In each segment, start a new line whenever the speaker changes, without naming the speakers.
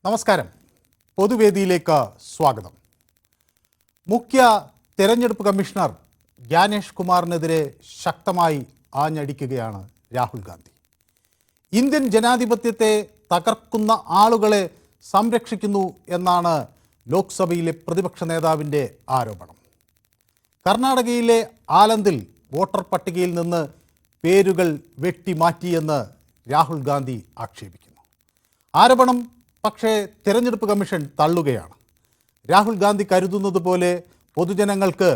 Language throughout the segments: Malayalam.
നമസ്കാരം. പൊതുവേദിയിലേക്ക് സ്വാഗതം. മുഖ്യ തെരഞ്ഞെടുപ്പ് കമ്മീഷണർ ജ്ഞാനേഷ് കുമാറിനെതിരെ ശക്തമായി ആഞ്ഞടിക്കുകയാണ് രാഹുൽ ഗാന്ധി. ഇന്ത്യൻ ജനാധിപത്യത്തെ തകർക്കുന്ന ആളുകളെ സംരക്ഷിക്കുന്നു എന്നാണ് ലോക്സഭയിലെ പ്രതിപക്ഷ നേതാവിൻ്റെ ആരോപണം. കർണാടകയിലെ ആലന്ദിൽ വോട്ടർ പട്ടികയിൽ നിന്ന് പേരുകൾ വെട്ടിമാറ്റിയെന്ന് രാഹുൽ ഗാന്ധി ആക്ഷേപിക്കുന്നു. ആരോപണം പക്ഷേ തെരഞ്ഞെടുപ്പ് കമ്മീഷൻ തള്ളുകയാണ്. രാഹുൽ ഗാന്ധി കരുതുന്നത് പോലെ പൊതുജനങ്ങൾക്ക്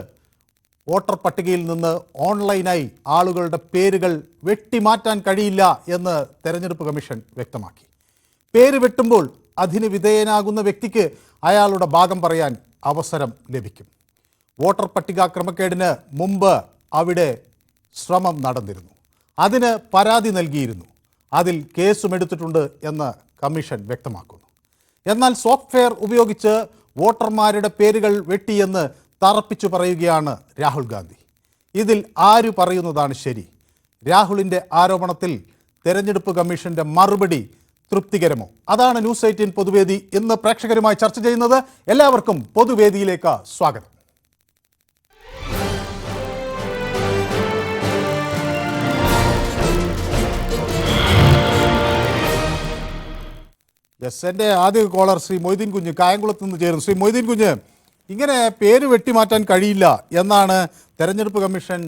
വോട്ടർ പട്ടികയിൽ നിന്ന് ഓൺലൈനായി ആളുകളുടെ പേരുകൾ വെട്ടിമാറ്റാൻ കഴിയില്ല എന്ന് തെരഞ്ഞെടുപ്പ് കമ്മീഷൻ വ്യക്തമാക്കി. പേര് വെട്ടുമ്പോൾ അതിന് വിധേയനാകുന്ന വ്യക്തിക്ക് അയാളുടെ ഭാഗം പറയാൻ അവസരം ലഭിക്കും. വോട്ടർ പട്ടിക ക്രമക്കേടിന് മുമ്പ് അവിടെ ശ്രമം നടന്നിരുന്നു. അതിന് പരാതി നൽകിയിരുന്നു. അതിൽ കേസുമെടുത്തിട്ടുണ്ട് എന്ന് കമ്മീഷൻ വ്യക്തമാക്കുന്നു. എന്നാൽ സോഫ്റ്റ്വെയർ ഉപയോഗിച്ച് വോട്ടർമാരുടെ പേരുകൾ വെട്ടിയെന്ന് തറപ്പിച്ചു പറയുകയാണ് രാഹുൽ ഗാന്ധി. ഇതിൽ ആര് പറയുന്നതാണ് ശരി? രാഹുലിൻ്റെ ആരോപണത്തിൽ തെരഞ്ഞെടുപ്പ് കമ്മീഷന്റെ മറുപടി തൃപ്തികരമോ? അതാണ് ന്യൂസ് 18 പൊതുവേദി ഇന്ന് പ്രേക്ഷകരുമായി ചർച്ച ചെയ്യുന്നത്. എല്ലാവർക്കും പൊതുവേദിയിലേക്ക് സ്വാഗതം. എൻ്റെ ആദ്യ കോളർ ശ്രീ മൊയ്തീൻ കുഞ്ഞ് കായംകുളത്ത് നിന്ന് ചേരുന്നു. ശ്രീ മൊയ്തീൻ കുഞ്ഞ്, ഇങ്ങനെ പേര് വെട്ടിമാറ്റാൻ കഴിയില്ല എന്നാണ് തെരഞ്ഞെടുപ്പ് കമ്മീഷൻ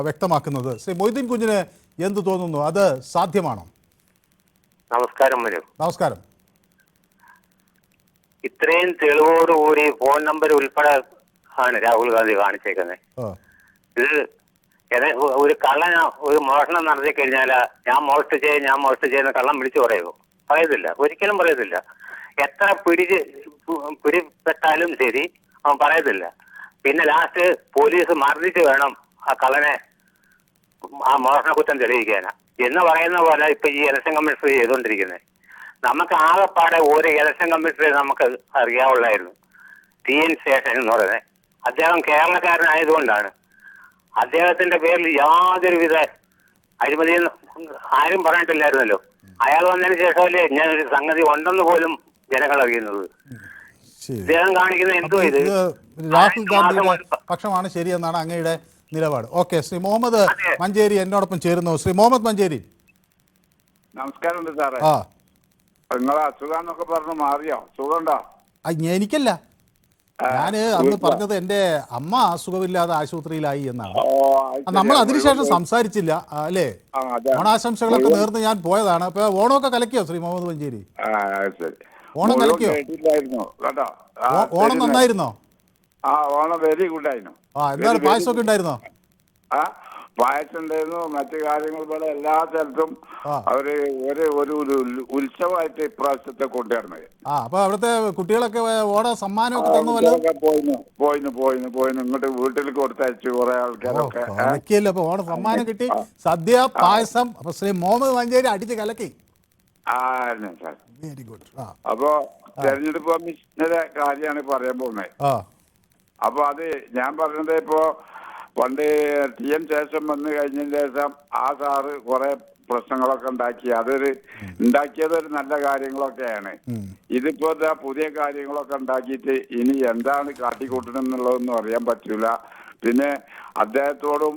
വ്യക്തമാക്കുന്നത്. ശ്രീ മൊയ്തീൻ കുഞ്ഞിന് എന്ത് തോന്നുന്നു? അത് സാധ്യമാണോ?
നമസ്കാരം.
നമസ്കാരം.
ഇത്രയും തെളിവോടുകൂടി ഫോൺ നമ്പർ ഉൾപ്പെടെ ആണ് രാഹുൽ ഗാന്ധി കാണിച്ചേക്കുന്നത്. ഇത് ഒരു കള്ളൻ ഒരു മോഷണം നടത്തി കഴിഞ്ഞാൽ ഞാൻ മോഷ്ടിച്ചെന്ന് കള്ളം വിളിച്ചു പറയുമോ? പറയത്തില്ല, ഒരിക്കലും പറയത്തില്ല. എത്ര പിടിപ്പെട്ടാലും ശരി അവൻ പറയത്തില്ല. പിന്നെ ലാസ്റ്റ് പോലീസ് മർദ്ദിച്ച് വേണം ആ കള്ളനെ ആ മോഷണ കുറ്റം തെളിയിക്കാനാ എന്ന് പറയുന്ന പോലെ ഇപ്പൊ ഈ ഇലക്ഷൻ കമ്മീഷണർ ചെയ്തുകൊണ്ടിരിക്കുന്നത്. നമുക്ക് ആകെപ്പാടെ ഒരു ഇലക്ഷൻ കമ്മീഷണറെ നമുക്ക് അറിയാവുള്ളായിരുന്നു, TN ശേഷൻ എന്ന് പറയുന്നത്. അദ്ദേഹം കേരളക്കാരനായതുകൊണ്ടാണ്. അദ്ദേഹത്തിന്റെ പേരിൽ യാതൊരുവിധ അഴിമതിയും ആരും പറഞ്ഞിട്ടില്ലായിരുന്നല്ലോ. അയാൾ വന്നതിന് ശേഷമല്ലേ ഞാൻ ഒരു സംഗതി ഉണ്ടെന്ന് പോലും ജനങ്ങൾ അറിയുന്നത്. ഇദ്ദേഹം കാണിക്കുന്ന എന്തോ ഇത്
രാഹുൽ ഗാന്ധിയുടെ പക്ഷമാണ് ശരിയെന്നാണ് അങ്ങയുടെ നിലപാട്. ഓക്കെ, ശ്രീ മുഹമ്മദ് മഞ്ചേരി എന്നോടൊപ്പം ചേരുന്നു. ശ്രീ മുഹമ്മദ് മഞ്ചേരി,
നമസ്കാരം സാറേ. നിങ്ങളെ അസുഖന്നൊക്കെ പറഞ്ഞു മാറിയോ? സുഖമുണ്ടോ?
എനിക്കല്ല, ഞാന് അന്ന് പറഞ്ഞത് എൻ്റെ അമ്മ സുഖമില്ലാതെ ആശുപത്രിയിലായി എന്നാണ്. നമ്മൾ അതിനുശേഷം സംസാരിച്ചില്ല അല്ലേ? ഓണാശംസകളൊക്കെ നേർന്ന് ഞാൻ പോയതാണ്. അപ്പൊ ഓണമൊക്കെ കലക്കിയോ ശ്രീ മുഹമ്മദ് മഞ്ചേരി? ഓണം കലക്കിയോ? ഓണം നന്നായിരുന്നോ?
ഓണം വെരി ഗുഡ് ആയിരുന്നു.
എന്താണ് പായസമൊക്കെ ഉണ്ടായിരുന്നോ?
പായസം ഉണ്ടായിരുന്നു, മറ്റു കാര്യങ്ങൾ പോലെ എല്ലാ സ്ഥലത്തും അവര് ഒരു ഉത്സവമായിട്ട് ഇപ്രാവശ്യത്തെ കൊണ്ടുവരുന്നത്.
അപ്പൊ അവിടുത്തെ കുട്ടികളൊക്കെ ഓണ സമ്മാനമൊക്കെ
പോയിന്ന് ഇങ്ങോട്ട് വീട്ടിൽ കൊടുത്തയച്ചു കുറെ ആൾക്കാരൊക്കെ.
അപ്പൊ ഓണ സമ്മാനം കിട്ടി, സദ്യ, പായസം. അപ്പൊ ശ്രീ മുഹമ്മദ് മഞ്ചേരി അടിച്ച് കലക്കി. Very good.
അപ്പൊ തെരഞ്ഞെടുപ്പ് കമ്മീഷന്റെ കാര്യമാണ് പറയാൻ പോകുന്നത്. അപ്പൊ അത് ഞാൻ പറഞ്ഞത് ഇപ്പോ പണ്ട് TN ശേഷം വന്നു കഴിഞ്ഞതിന് ശേഷം ആ സാറ് കുറെ പ്രശ്നങ്ങളൊക്കെ ഉണ്ടാക്കിയതൊരു നല്ല കാര്യങ്ങളൊക്കെയാണ്. ഇതിപ്പോ പുതിയ കാര്യങ്ങളൊക്കെ ഉണ്ടാക്കിയിട്ട് ഇനി എന്താണ് കാട്ടിക്കൂട്ടണമെന്നുള്ളതൊന്നും അറിയാൻ പറ്റൂല. പിന്നെ അദ്ദേഹത്തോടും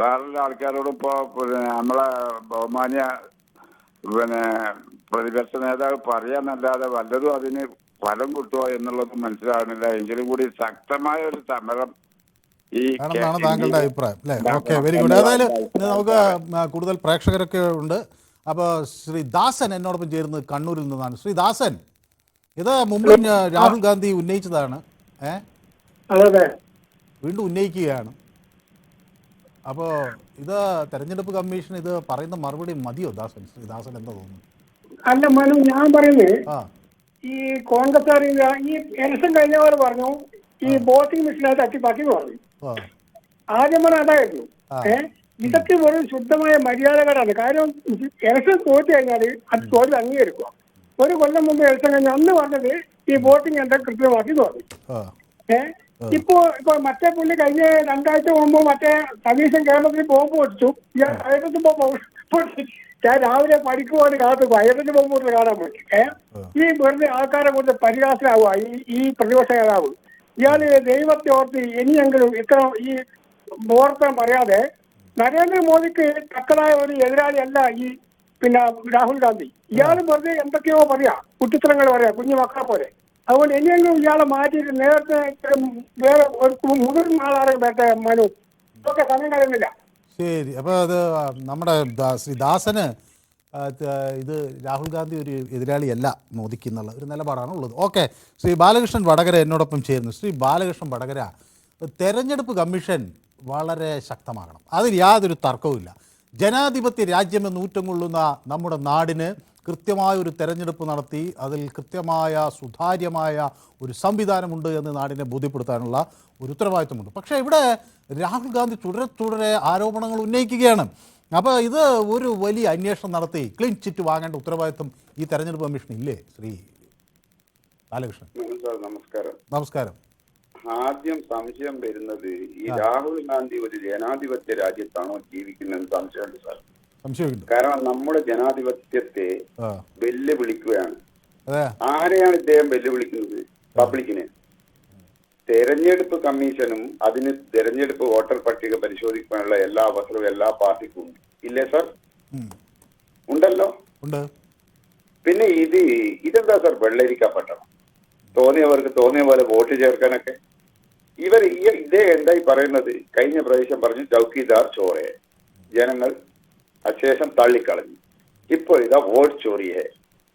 വേറൊരു ആൾക്കാരോടും ഇപ്പോ നമ്മളെ ബഹുമാന്യ പ്രതിപക്ഷ നേതാവ് പറയാന്നല്ലാതെ വല്ലതും അതിന് ഫലം കിട്ടുമോ എന്നുള്ളത് മനസ്സിലാകുന്നില്ല. എങ്കിലും കൂടി ശക്തമായ ഒരു സമരം
ആണെന്നാണ് താങ്കളുടെ അഭിപ്രായം അല്ലേ? Okay, very good. ഏതായാലും നമുക്ക് കൂടുതൽ പ്രേക്ഷകരൊക്കെ ഉണ്ട്. അപ്പോൾ ശ്രീ ദാസൻ എന്നോടൊപ്പം ചേരുന്നത് കണ്ണൂരിൽ നിന്നാണ്. ശ്രീ ദാസൻ, ഇത് മുമ്പ് രാഹുൽ ഗാന്ധി ഉന്നയിച്ചതാണ്, വീണ്ടും ഉന്നയിക്കുകയാണ്. അപ്പോൾ ഇത് തെരഞ്ഞെടുപ്പ് കമ്മീഷൻ ഇത് പറയുന്ന മറുപടി മതിയോ ദാസൻ? ശ്രീ ദാസൻ എന്താ തോന്നുന്നു?
അല്ല മനു, ഞാൻ പറയുന്നത് ഈ കോൺഗ്രസ്സുകാർ ഈ ഇലക്ഷൻ കഴിഞ്ഞ പോലെ പറഞ്ഞു ഈ വോട്ടിംഗ് മെഷീനകത്ത് അട്ടിപ്പാക്കി പറഞ്ഞു. ആദ്യം പറഞ്ഞ അതായിരുന്നു. ഇതൊക്കെ ഒരു ശുദ്ധമായ മര്യാദകേടാണ്. കാരണം ഇലക്ഷൻ തോറ്റു കഴിഞ്ഞാൽ അത് തോൽവി അംഗീകരിക്കുക. ഒരു കൊല്ലം മുമ്പ് ഇലക്ഷൻ കഴിഞ്ഞാൽ അന്ന് പറഞ്ഞത് ഈ വോട്ടിംഗ് എന്താ കൃത്യമാക്കി തോന്നി. ഇപ്പൊ മറ്റേ പുള്ളി കഴിഞ്ഞ 2 ആഴ്ച മുമ്പ് മറ്റേ സതീശൻ കേരളത്തിൽ ബോംബ് പൊട്ടിച്ചു. ഞാൻ രാവിലെ പഠിക്കുവാണ് കാത്തു വയറിന് ബോംബ് കാണാൻ പറ്റി. ഈ വെറുതെ ആൾക്കാരെ കൊണ്ട് പരിഹാസമാവുക ഈ പ്രതിപക്ഷ നേതാവ്. ഇയാള് ദൈവത്തെ ഓർത്ത് ഇനിയെങ്കിലും ഇത്ര ഈ മുഹൂർത്തം പറയാതെ, നരേന്ദ്രമോദിക്ക് തക്കതായ ഒരു എതിരാളിയല്ല ഈ രാഹുൽ ഗാന്ധി. ഇയാള് വെറുതെ എന്തൊക്കെയോ പറയാ, കുട്ടിത്തരങ്ങൾ പറയാ, കുഞ്ഞു മക്കളെ പോലെ. അതുകൊണ്ട് ഇനിയെങ്കിലും ഇയാളെ മാറ്റിയിട്ട് നേരത്തെ വേറെ ഒരു മുതിർന്ന ആളാണ് മറ്റേ മനു, ഇതൊക്കെ സമയം കളയുന്നില്ല.
ശരി, അപ്പോൾ അത് നമ്മുടെ ദാസന് ഇത് രാഹുൽ ഗാന്ധി ഒരു എതിരാളിയല്ല മോദിക്ക് എന്നുള്ള ഒരു നിലപാടാണ് ഉള്ളത്. ഓക്കെ, ശ്രീ ബാലകൃഷ്ണൻ വടകര എന്നോടൊപ്പം ചേരുന്നു. ശ്രീ ബാലകൃഷ്ണൻ വടകര, തെരഞ്ഞെടുപ്പ് കമ്മീഷൻ വളരെ ശക്തമാകണം, അതിൽ യാതൊരു തർക്കവുമില്ല. ജനാധിപത്യ രാജ്യമെന്ന് ഊറ്റം കൊള്ളുന്ന നമ്മുടെ നാടിന് കൃത്യമായ ഒരു തെരഞ്ഞെടുപ്പ് നടത്തി അതിൽ കൃത്യമായ സുതാര്യമായ ഒരു സംവിധാനമുണ്ട് എന്ന് നാടിനെ ബോധ്യപ്പെടുത്താനുള്ള ഒരു ഉത്തരവാദിത്വമുണ്ട്. പക്ഷേ ഇവിടെ രാഹുൽ ഗാന്ധി തുടരെ ആരോപണങ്ങൾ ഉന്നയിക്കുകയാണ്. അപ്പോൾ ഇത് ഒരു വലിയ അന്വേഷണം നടത്തി ക്ലീൻ ചിറ്റ് വാങ്ങേണ്ട ഉത്തരവാദിത്വം ഈ തെരഞ്ഞെടുപ്പ് കമ്മീഷൻ ഇല്ലേ ശ്രീ ബാലകൃഷ്ണൻ?
നമസ്കാരം.
നമസ്കാരം.
ആദ്യം സംശയം വരുന്നത് ഈ രാഹുൽ ഗാന്ധി ഒരു ജനാധിപത്യ രാജ്യത്താണോ ജീവിക്കുന്നതെന്ന് സംശയമുണ്ട് സാർ.
സംശയമുണ്ട്.
കാരണം നമ്മുടെ ജനാധിപത്യത്തെ വെല്ലുവിളിക്കുകയാണ്. ആരെയാണ് ഇദ്ദേഹം വെല്ലുവിളിക്കുന്നത്? പബ്ലിക്കിനെ. തെരഞ്ഞെടുപ്പ് കമ്മീഷനും അതിന് തെരഞ്ഞെടുപ്പ് വോട്ടർ പട്ടിക പരിശോധിക്കാനുള്ള എല്ലാ അവസരവും എല്ലാ പാർട്ടിക്കും ഉണ്ട്, ഇല്ലേ സാർ? ഉണ്ടല്ലോ. പിന്നെ ഇതെന്താ സാർ വെള്ളരിക്കപ്പെട്ടണം? തോന്നിയവർക്ക് തോന്നിയ പോലെ വോട്ട് ചേർക്കാനൊക്കെ ഇദ്ദേഹം എന്തായി പറയുന്നത്? കഴിഞ്ഞ പ്രാവശ്യം പറഞ്ഞു ചൗക്കിദാർ ചോറയെ ജനങ്ങൾ അശേഷം തള്ളിക്കളഞ്ഞു. ഇപ്പോൾ ഇതാ വോട്ട് ചോറിയെ.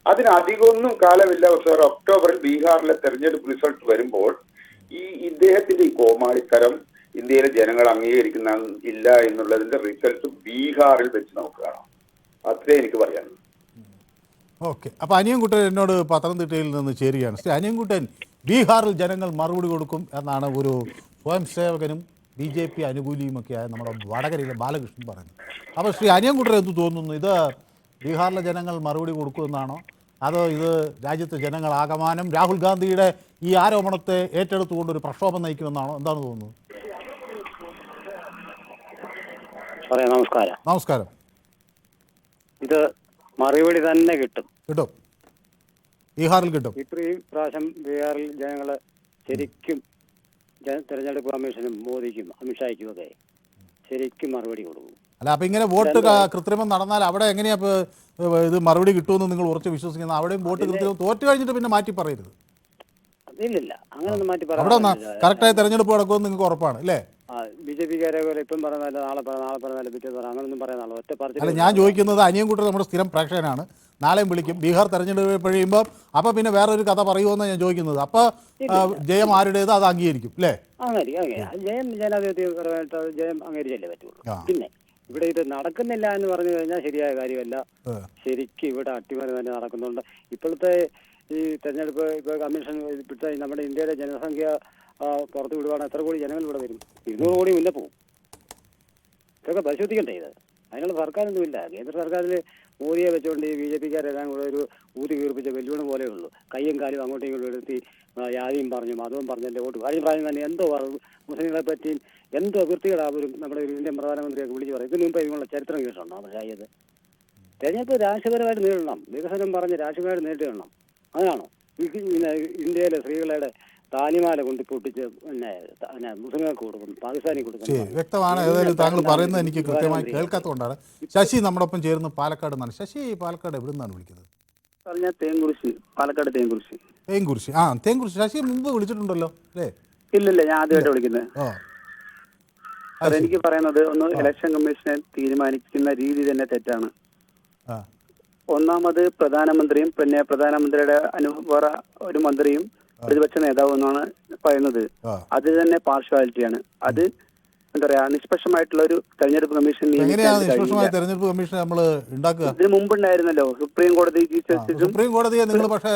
അതിന് അധികമൊന്നും കാലമില്ല സാർ. ഒക്ടോബറിൽ ബീഹാറിലെ തെരഞ്ഞെടുപ്പ് റിസൾട്ട് വരുമ്പോൾ ഇദ്ദേഹത്തിന്റെ ഈ കോമാളിത്തരം ഇന്ത്യയിലെ ജനങ്ങൾ അംഗീകരിക്കുന്ന ഇല്ല എന്നുള്ളതിന്റെ റിസൾട്ട് ബീഹാറിൽ വെച്ച് നോക്കുകയാണ്. അത്രേ എനിക്ക് പറയാനുള്ളൂ.
ഓക്കെ, അപ്പോൾ അനിയൻകുട്ടൻ എന്നോട് പത്തനംതിട്ടയിൽ നിന്ന് ചേരുകയാണ്. ശ്രീ അനിയൻകുട്ടൻ, ബീഹാറിൽ ജനങ്ങൾ മറുപടി കൊടുക്കും എന്നാണ് ഒരു സ്വയം സേവകനും BJP അനുകൂലിയുമൊക്കെയായ നമ്മുടെ വടകരയിലെ ബാലകൃഷ്ണൻ പറയുന്നത്. അപ്പോൾ ശ്രീ അനിയൻകുട്ടൻ എന്ത് തോന്നുന്നു? ഇത് ബീഹാറിലെ ജനങ്ങൾ മറുപടി കൊടുക്കുമെന്നാണോ, അതോ ഇത് രാജ്യത്തെ ജനങ്ങൾ ആകമാനം രാഹുൽ ഗാന്ധിയുടെ ഈ ആരോപണത്തെ ഏറ്റെടുത്തുകൊണ്ട് ഒരു പ്രക്ഷോഭം നയിക്കുമെന്നാണോ? എന്താണ് തോന്നുന്നത്?
നമസ്കാരം.
നമസ്കാരം.
ഇത് മറുപടി തന്നെ കിട്ടും.
ബീഹാറിൽ കിട്ടും.
ഇത്രയും പ്രാവശ്യം ബീഹാറിൽ ജനങ്ങള് ശരിക്കും തെരഞ്ഞെടുപ്പ് കമ്മീഷനും മോദിക്കും അമിത്ഷായ്ക്കും ഒക്കെ ശരിക്കും മറുപടി കൊടുക്കും.
അല്ല, അപ്പൊ ഇങ്ങനെ വോട്ട് കൃത്രിമം നടന്നാൽ അവിടെ എങ്ങനെയാ ഇത് മറുപടി കിട്ടുമെന്ന് നിങ്ങൾ ഉറച്ച് വിശ്വസിക്കുന്നത്? അവിടെയും വോട്ട് കൃത്രിമം തോറ്റു കഴിഞ്ഞിട്ട് പിന്നെ മാറ്റി പറയരുത്.
ഇല്ലില്ല, അങ്ങനൊന്നും മാറ്റി പറയാം.
അവിടെ കറക്റ്റായി തെരഞ്ഞെടുപ്പ് നടക്കുമെന്ന് നിങ്ങൾക്ക് ഉറപ്പാണ് അല്ലേ?
BJP-ക്കാരെ പോലെ ഇപ്പം പറഞ്ഞാൽ നാളെ പറഞ്ഞാൽ പിറ്റേന്ന് പറയാം, അങ്ങനൊന്നും പറയാനുള്ള ഒറ്റ പറഞ്ഞു.
അല്ല, ഞാൻ ചോദിക്കുന്നത് അനിയൻകുട്ടൻ നമ്മുടെ സ്ഥിരം പ്രേക്ഷകനാണ്, നാളെയും വിളിക്കും. ബീഹാർ തെരഞ്ഞെടുപ്പ് കഴിയുമ്പോൾ അപ്പോൾ പിന്നെ വേറൊരു കഥ പറയുമെന്ന് ഞാൻ ചോദിക്കുന്നത്. അപ്പോൾ ജയം ആരുടേത് അത് അംഗീകരിക്കും അല്ലേ?
ജയം ജനാധിപത്യപരമായിട്ട് ജയം അംഗീകരിച്ചല്ലേ പറ്റുള്ളൂ. പിന്നെ ഇവിടെ ഇത് നടക്കുന്നില്ല എന്ന് പറഞ്ഞു കഴിഞ്ഞാൽ ശരിയായ കാര്യമല്ല. ശരിക്കും ഇവിടെ അട്ടിമറി തന്നെ നടക്കുന്നുണ്ട്. ഇപ്പോഴത്തെ ഈ തെരഞ്ഞെടുപ്പ് ഇപ്പോൾ കമ്മീഷൻ ഇപ്പോഴത്തെ നമ്മുടെ ഇന്ത്യയിലെ ജനസംഖ്യ പുറത്ത് വിടുവാണ്. എത്ര കോടി ജനങ്ങൾ ഇവിടെ വരും? 200 കോടി മുന്നേ പോകും. ഇതൊക്കെ പരിശോധിക്കണ്ടേ? ഇത് അതിനുള്ള സർക്കാരൊന്നുമില്ല. കേന്ദ്ര സർക്കാരിൽ മോദിയെ വെച്ചുകൊണ്ട് ഈ BJP-ക്കാരെല്ലാം കൂടെ ഒരു ഊതി വീർപ്പിച്ച വെല്ലുവിളി പോലെ ഉള്ളൂ. കയ്യും കാലും അങ്ങോട്ടും ഇങ്ങോട്ടും എടുത്തി ജാതിയും പറഞ്ഞു മതവും പറഞ്ഞു എൻ്റെ വോട്ട് പ്രായം തന്നെ എന്തോ മുസ്ലിങ്ങളെ പറ്റിയും എന്തോ വൃത്തികളാവും നമ്മുടെ ഒരു ഇന്ത്യൻ പ്രധാനമന്ത്രിയൊക്കെ വിളിച്ച് പറയും. ഇതിനു മുമ്പ് ഇതിനുള്ള ചരിത്രം കേട്ടിട്ടുണ്ടോ? അതായത് തെരഞ്ഞെടുപ്പ് രാഷ്ട്രീയപരമായിട്ട് നേരിടണം, വികസനം പറഞ്ഞ് രാഷ്ട്രീയമായിട്ട് നേരിടണം. അതാണോ ഇന്ത്യയിലെ സ്ത്രീകളുടെ താലിമാല കൊണ്ട് പൊട്ടിച്ച് പിന്നെ മുസ്ലിങ്ങൾക്ക് കൊടുക്കുന്നു, പാകിസ്ഥാനി കൊടുക്കുന്നു?
വ്യക്തമാണ്. ഏതായാലും താങ്കൾ പറയുന്നത് എനിക്ക് കൃത്യമായി കേൾക്കാത്തതുകൊണ്ടാണ്. ശശി നമ്മോടൊപ്പം ചേർന്ന് പാലക്കാട് നിന്നാണ്. ശശി, പാലക്കാട് എവിടെ നിന്നാണ് വിളിക്കുന്നത്?
ഞാൻ തേങ്കുറിശി, പാലക്കാട് തേങ്കുറിശി.
തേങ്കുറിശി. ശശി മുമ്പ് വിളിച്ചിട്ടുണ്ടല്ലോ അല്ലേ?
ഇല്ലില്ല, ഞാൻ ആദ്യമായിട്ട് വിളിക്കുന്നത്. എനിക്ക് പറയുന്നത് ഒന്ന്, ഇലക്ഷൻ കമ്മീഷനെ തീരുമാനിക്കുന്ന രീതി തന്നെ തെറ്റാണ്. ഒന്നാമത് പ്രധാനമന്ത്രിയും പിന്നെ പ്രധാനമന്ത്രിയുടെ വേറെ ഒരു മന്ത്രിയും പ്രതിപക്ഷ നേതാവ് എന്നാണ് പറയുന്നത്. അത് തന്നെ പാർഷ്വാലിറ്റിയാണ്. അത് എന്താ പറയാ, നിഷ്പക്ഷമായിട്ടുള്ള ഒരു തെരഞ്ഞെടുപ്പ് കമ്മീഷൻ ഇതിന് മുമ്പുണ്ടായിരുന്നല്ലോ. സുപ്രീം
കോടതിയെ നിങ്ങൾ പക്ഷേ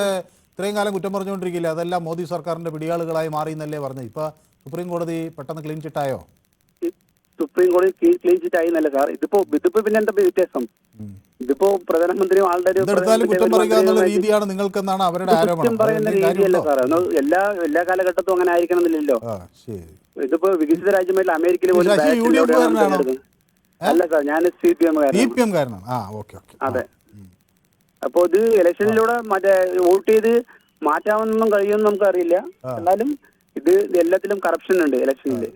ഇത്രയും കാലം കുറ്റം പറഞ്ഞുകൊണ്ടിരിക്കില്ല, അതെല്ലാം മോദി സർക്കാരിന്റെ പിടിയാളുകളായി മാറി എന്നല്ലേ പറഞ്ഞത്? ഇപ്പൊ സുപ്രീം കോടതി പെട്ടെന്ന് ക്ലീൻ ചിട്ടായോ?
സുപ്രീം കോടതി ക്ലീൻ ചിറ്റ് ആയി എന്നല്ല സാർ. ഇതിപ്പോ പിന്നെ എന്താ വ്യത്യാസം? ഇതിപ്പോ പ്രധാനമന്ത്രി ആളുടെ
കുറ്റം പറയുക എന്നുള്ള രീതിയാണ് നിങ്ങൾക്കെന്നാണ് അവരുടെ ആരോപണം.
പറയുന്ന രീതിയല്ല സാറേ. എല്ലാ കാലഘട്ടത്തും അങ്ങനെ ആയിരിക്കണം എന്നില്ലല്ലോ. ഇതിപ്പോ വികസിത രാജ്യമായിട്ടുള്ള അമേരിക്കയിൽ പോലും അല്ല സാർ, ഞാൻ CPM കാരനാണ്. അതെ. അപ്പൊ ഇത് ഇലക്ഷനിലൂടെ മറ്റേ വോട്ട് ചെയ്ത് മാറ്റാമെന്നൊന്നും കഴിയുമെന്ന് നമുക്ക് അറിയില്ല. എന്നാലും ഇത് എല്ലാത്തിലും കറപ്ഷൻ ഉണ്ട് ഇലക്ഷനില്.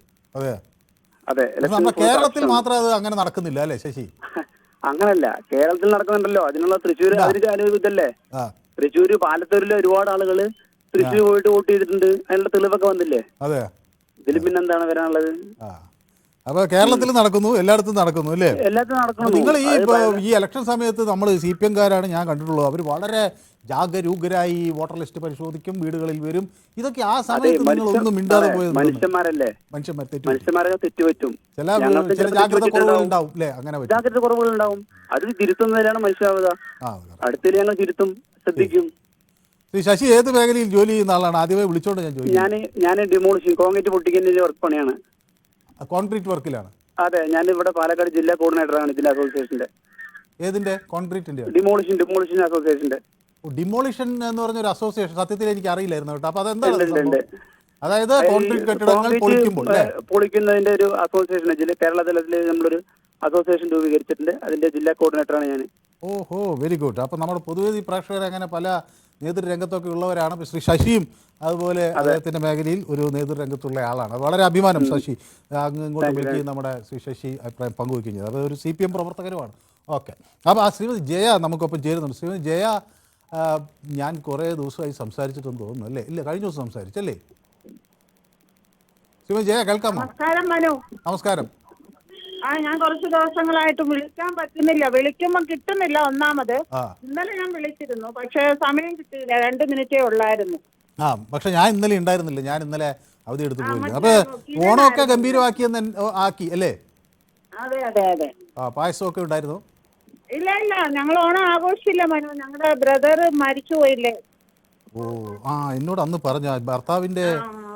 അതെ,
കേരളത്തിൽ മാത്രം അത് അങ്ങനെ നടക്കുന്നില്ല അല്ലേ ശശി?
അങ്ങനല്ല, കേരളത്തിൽ നടക്കുന്നുണ്ടല്ലോ. അതിനുള്ള തൃശ്ശൂർ ഇതല്ലേ, തൃശ്ശൂര് പാലത്തൂരിലെ ഒരുപാട് ആളുകള് തൃശ്ശൂർ പോയിട്ട് വോട്ട് ചെയ്തിട്ടുണ്ട്. അതിനുള്ള തെളിവൊക്കെ വന്നില്ലേ? ഇതിൽ പിന്നെന്താണ് വരാനുള്ളത്?
അപ്പൊ കേരളത്തിൽ നടക്കുന്നു, എല്ലായിടത്തും നടക്കുന്നു അല്ലേ?
എല്ലാത്തിനും നടക്കുന്നു.
നിങ്ങൾ ഈ ഇലക്ഷൻ സമയത്ത് നമ്മൾ CPM കാരാണ് ഞാൻ കണ്ടിട്ടുള്ളത്. അവർ വളരെ ജാഗരൂകരായി വോട്ടർ ലിസ്റ്റ് പരിശോധിക്കും, വീടുകളിൽ വരും. ഇതൊക്കെ ആ സമയത്ത് നിങ്ങൾ ഒന്നും മിണ്ടാതെ പോയത്
മനുഷ്യന്മാരല്ലേ, മനുഷ്യന്മാരെ തെറ്റുപറ്റും.
ചില ജാഗ്രത കുറവുകളുണ്ടാവും അല്ലേ? അങ്ങനെ
ജാഗ്രത കുറവുകളുണ്ടാവും. അത് തിരുത്തുന്നതിലാണ് മനുഷ്യാവത. അടുത്തതിൽ ഞങ്ങൾ തിരുത്തും, ശ്രദ്ധിക്കും.
ശശി ഏത് മേഖലയിൽ ജോലി ചെയ്യുന്ന ആളാണ്? ആദ്യമേ വിളിച്ചോണ്ട് ഞാൻ ചോദിച്ചു.
ഞാൻ ഡിമോളിഷൻ കോൺക്രീറ്റ് പൊട്ടിക്കുന്നതിന്റെ വർക്ക് പണിയാണ്.
കോൺക്രീറ്റ് വർക്കിലാണ്?
അതെ, ഞാൻ ഇവിടെ പാലക്കാട് ജില്ലാ കോർഡിനേറ്ററാണ് ഇതിന്റെ അസോസിയേഷന്റെ.
ഏതിന്റെ? കോൺക്രീറ്റിന്റെ?
ഡിമോളിഷൻ അസോസിയേഷന്റെ.
ഡിമോളിഷൻ എന്ന് പറഞ്ഞ ഒരു അസോസിയേഷൻ സത്യത്തിൽ എനിക്ക് അറിയില്ലായിരുന്നു കേട്ടോ. അപ്പൊ അതെന്താണ്? അതായത് കോൺക്രീറ്റ് കെട്ടിടങ്ങൾ
പൊളിക്കുന്നതിന്റെ ഒരു അസോസിയേഷൻ കേരള തലത്തിൽ നമ്മളൊരു അസോസിയേഷൻ രൂപീകരിച്ചിട്ടുണ്ട്. അതിന്റെ ജില്ലാ കോർഡിനേറ്ററാണ് ഞാൻ.
ഓഹോ, വെരി ഗുഡ്. അപ്പൊ നമ്മുടെ പൊതുവേദി പ്രേക്ഷകർ അങ്ങനെ പല നേതൃരംഗത്തൊക്കെ ഉള്ളവരാണ്. ശ്രീ ശശിയും അതുപോലെ അദ്ദേഹത്തിന്റെ മേഖലയിൽ ഒരു നേതൃരംഗത്തുള്ള ആളാണ്. വളരെ അഭിമാനം ശശി ഇങ്ങോട്ട് വിളിക്കുകയും നമ്മുടെ ശ്രീ ശശി അഭിപ്രായം പങ്കുവയ്ക്കുകയും ചെയ്തു. അത് ഒരു CPM പ്രവർത്തകരുമാണ്. ഓക്കെ. അപ്പോൾ ആ ശ്രീമതി ജയ നമുക്കൊപ്പം ചേരുന്നുണ്ട്. ശ്രീമതി ജയ, ഞാൻ കുറേ ദിവസമായി സംസാരിച്ചിട്ടെന്ന് തോന്നുന്നു അല്ലേ? ഇല്ല, കഴിഞ്ഞ ദിവസം സംസാരിച്ചല്ലേ? ശ്രീമതി ജയ കേൾക്കാമോ? നമസ്കാരം.
ഞാൻ കുറച്ച് ദിവസങ്ങളായിട്ട് വിളിക്കാൻ പറ്റുന്നില്ല, വിളിക്കുമ്പോൾ കിട്ടുന്നില്ല. ഒന്നാമത് ഇന്നലെ ഞാൻ വിളിച്ചിരുന്നു, പക്ഷെ സമയം കിട്ടിയില്ല, 2 മിനിറ്റേ ഉള്ളായിരുന്നു.
പക്ഷെ ഞാൻ ഇന്നലെ ഉണ്ടായിരുന്നില്ല, ഞാൻ ഇന്നലെ അവധി എടുത്തു പോയിരുന്നു. അപ്പൊ ഓണമൊക്കെ ഗംഭീരമാക്കിയെന്ന് ആക്കി അല്ലേ?
അതെ അതെ അതെ.
പായസമൊക്കെ ഉണ്ടായിരുന്നു?
ഇല്ല, ഞങ്ങൾ ഓണം ആഘോഷിച്ചില്ല മനു, ഞങ്ങളുടെ ബ്രദർ മരിച്ചു പോയില്ലേ.
എന്നോട് അന്ന് പറഞ്ഞ ഭർത്താവിന്റെ.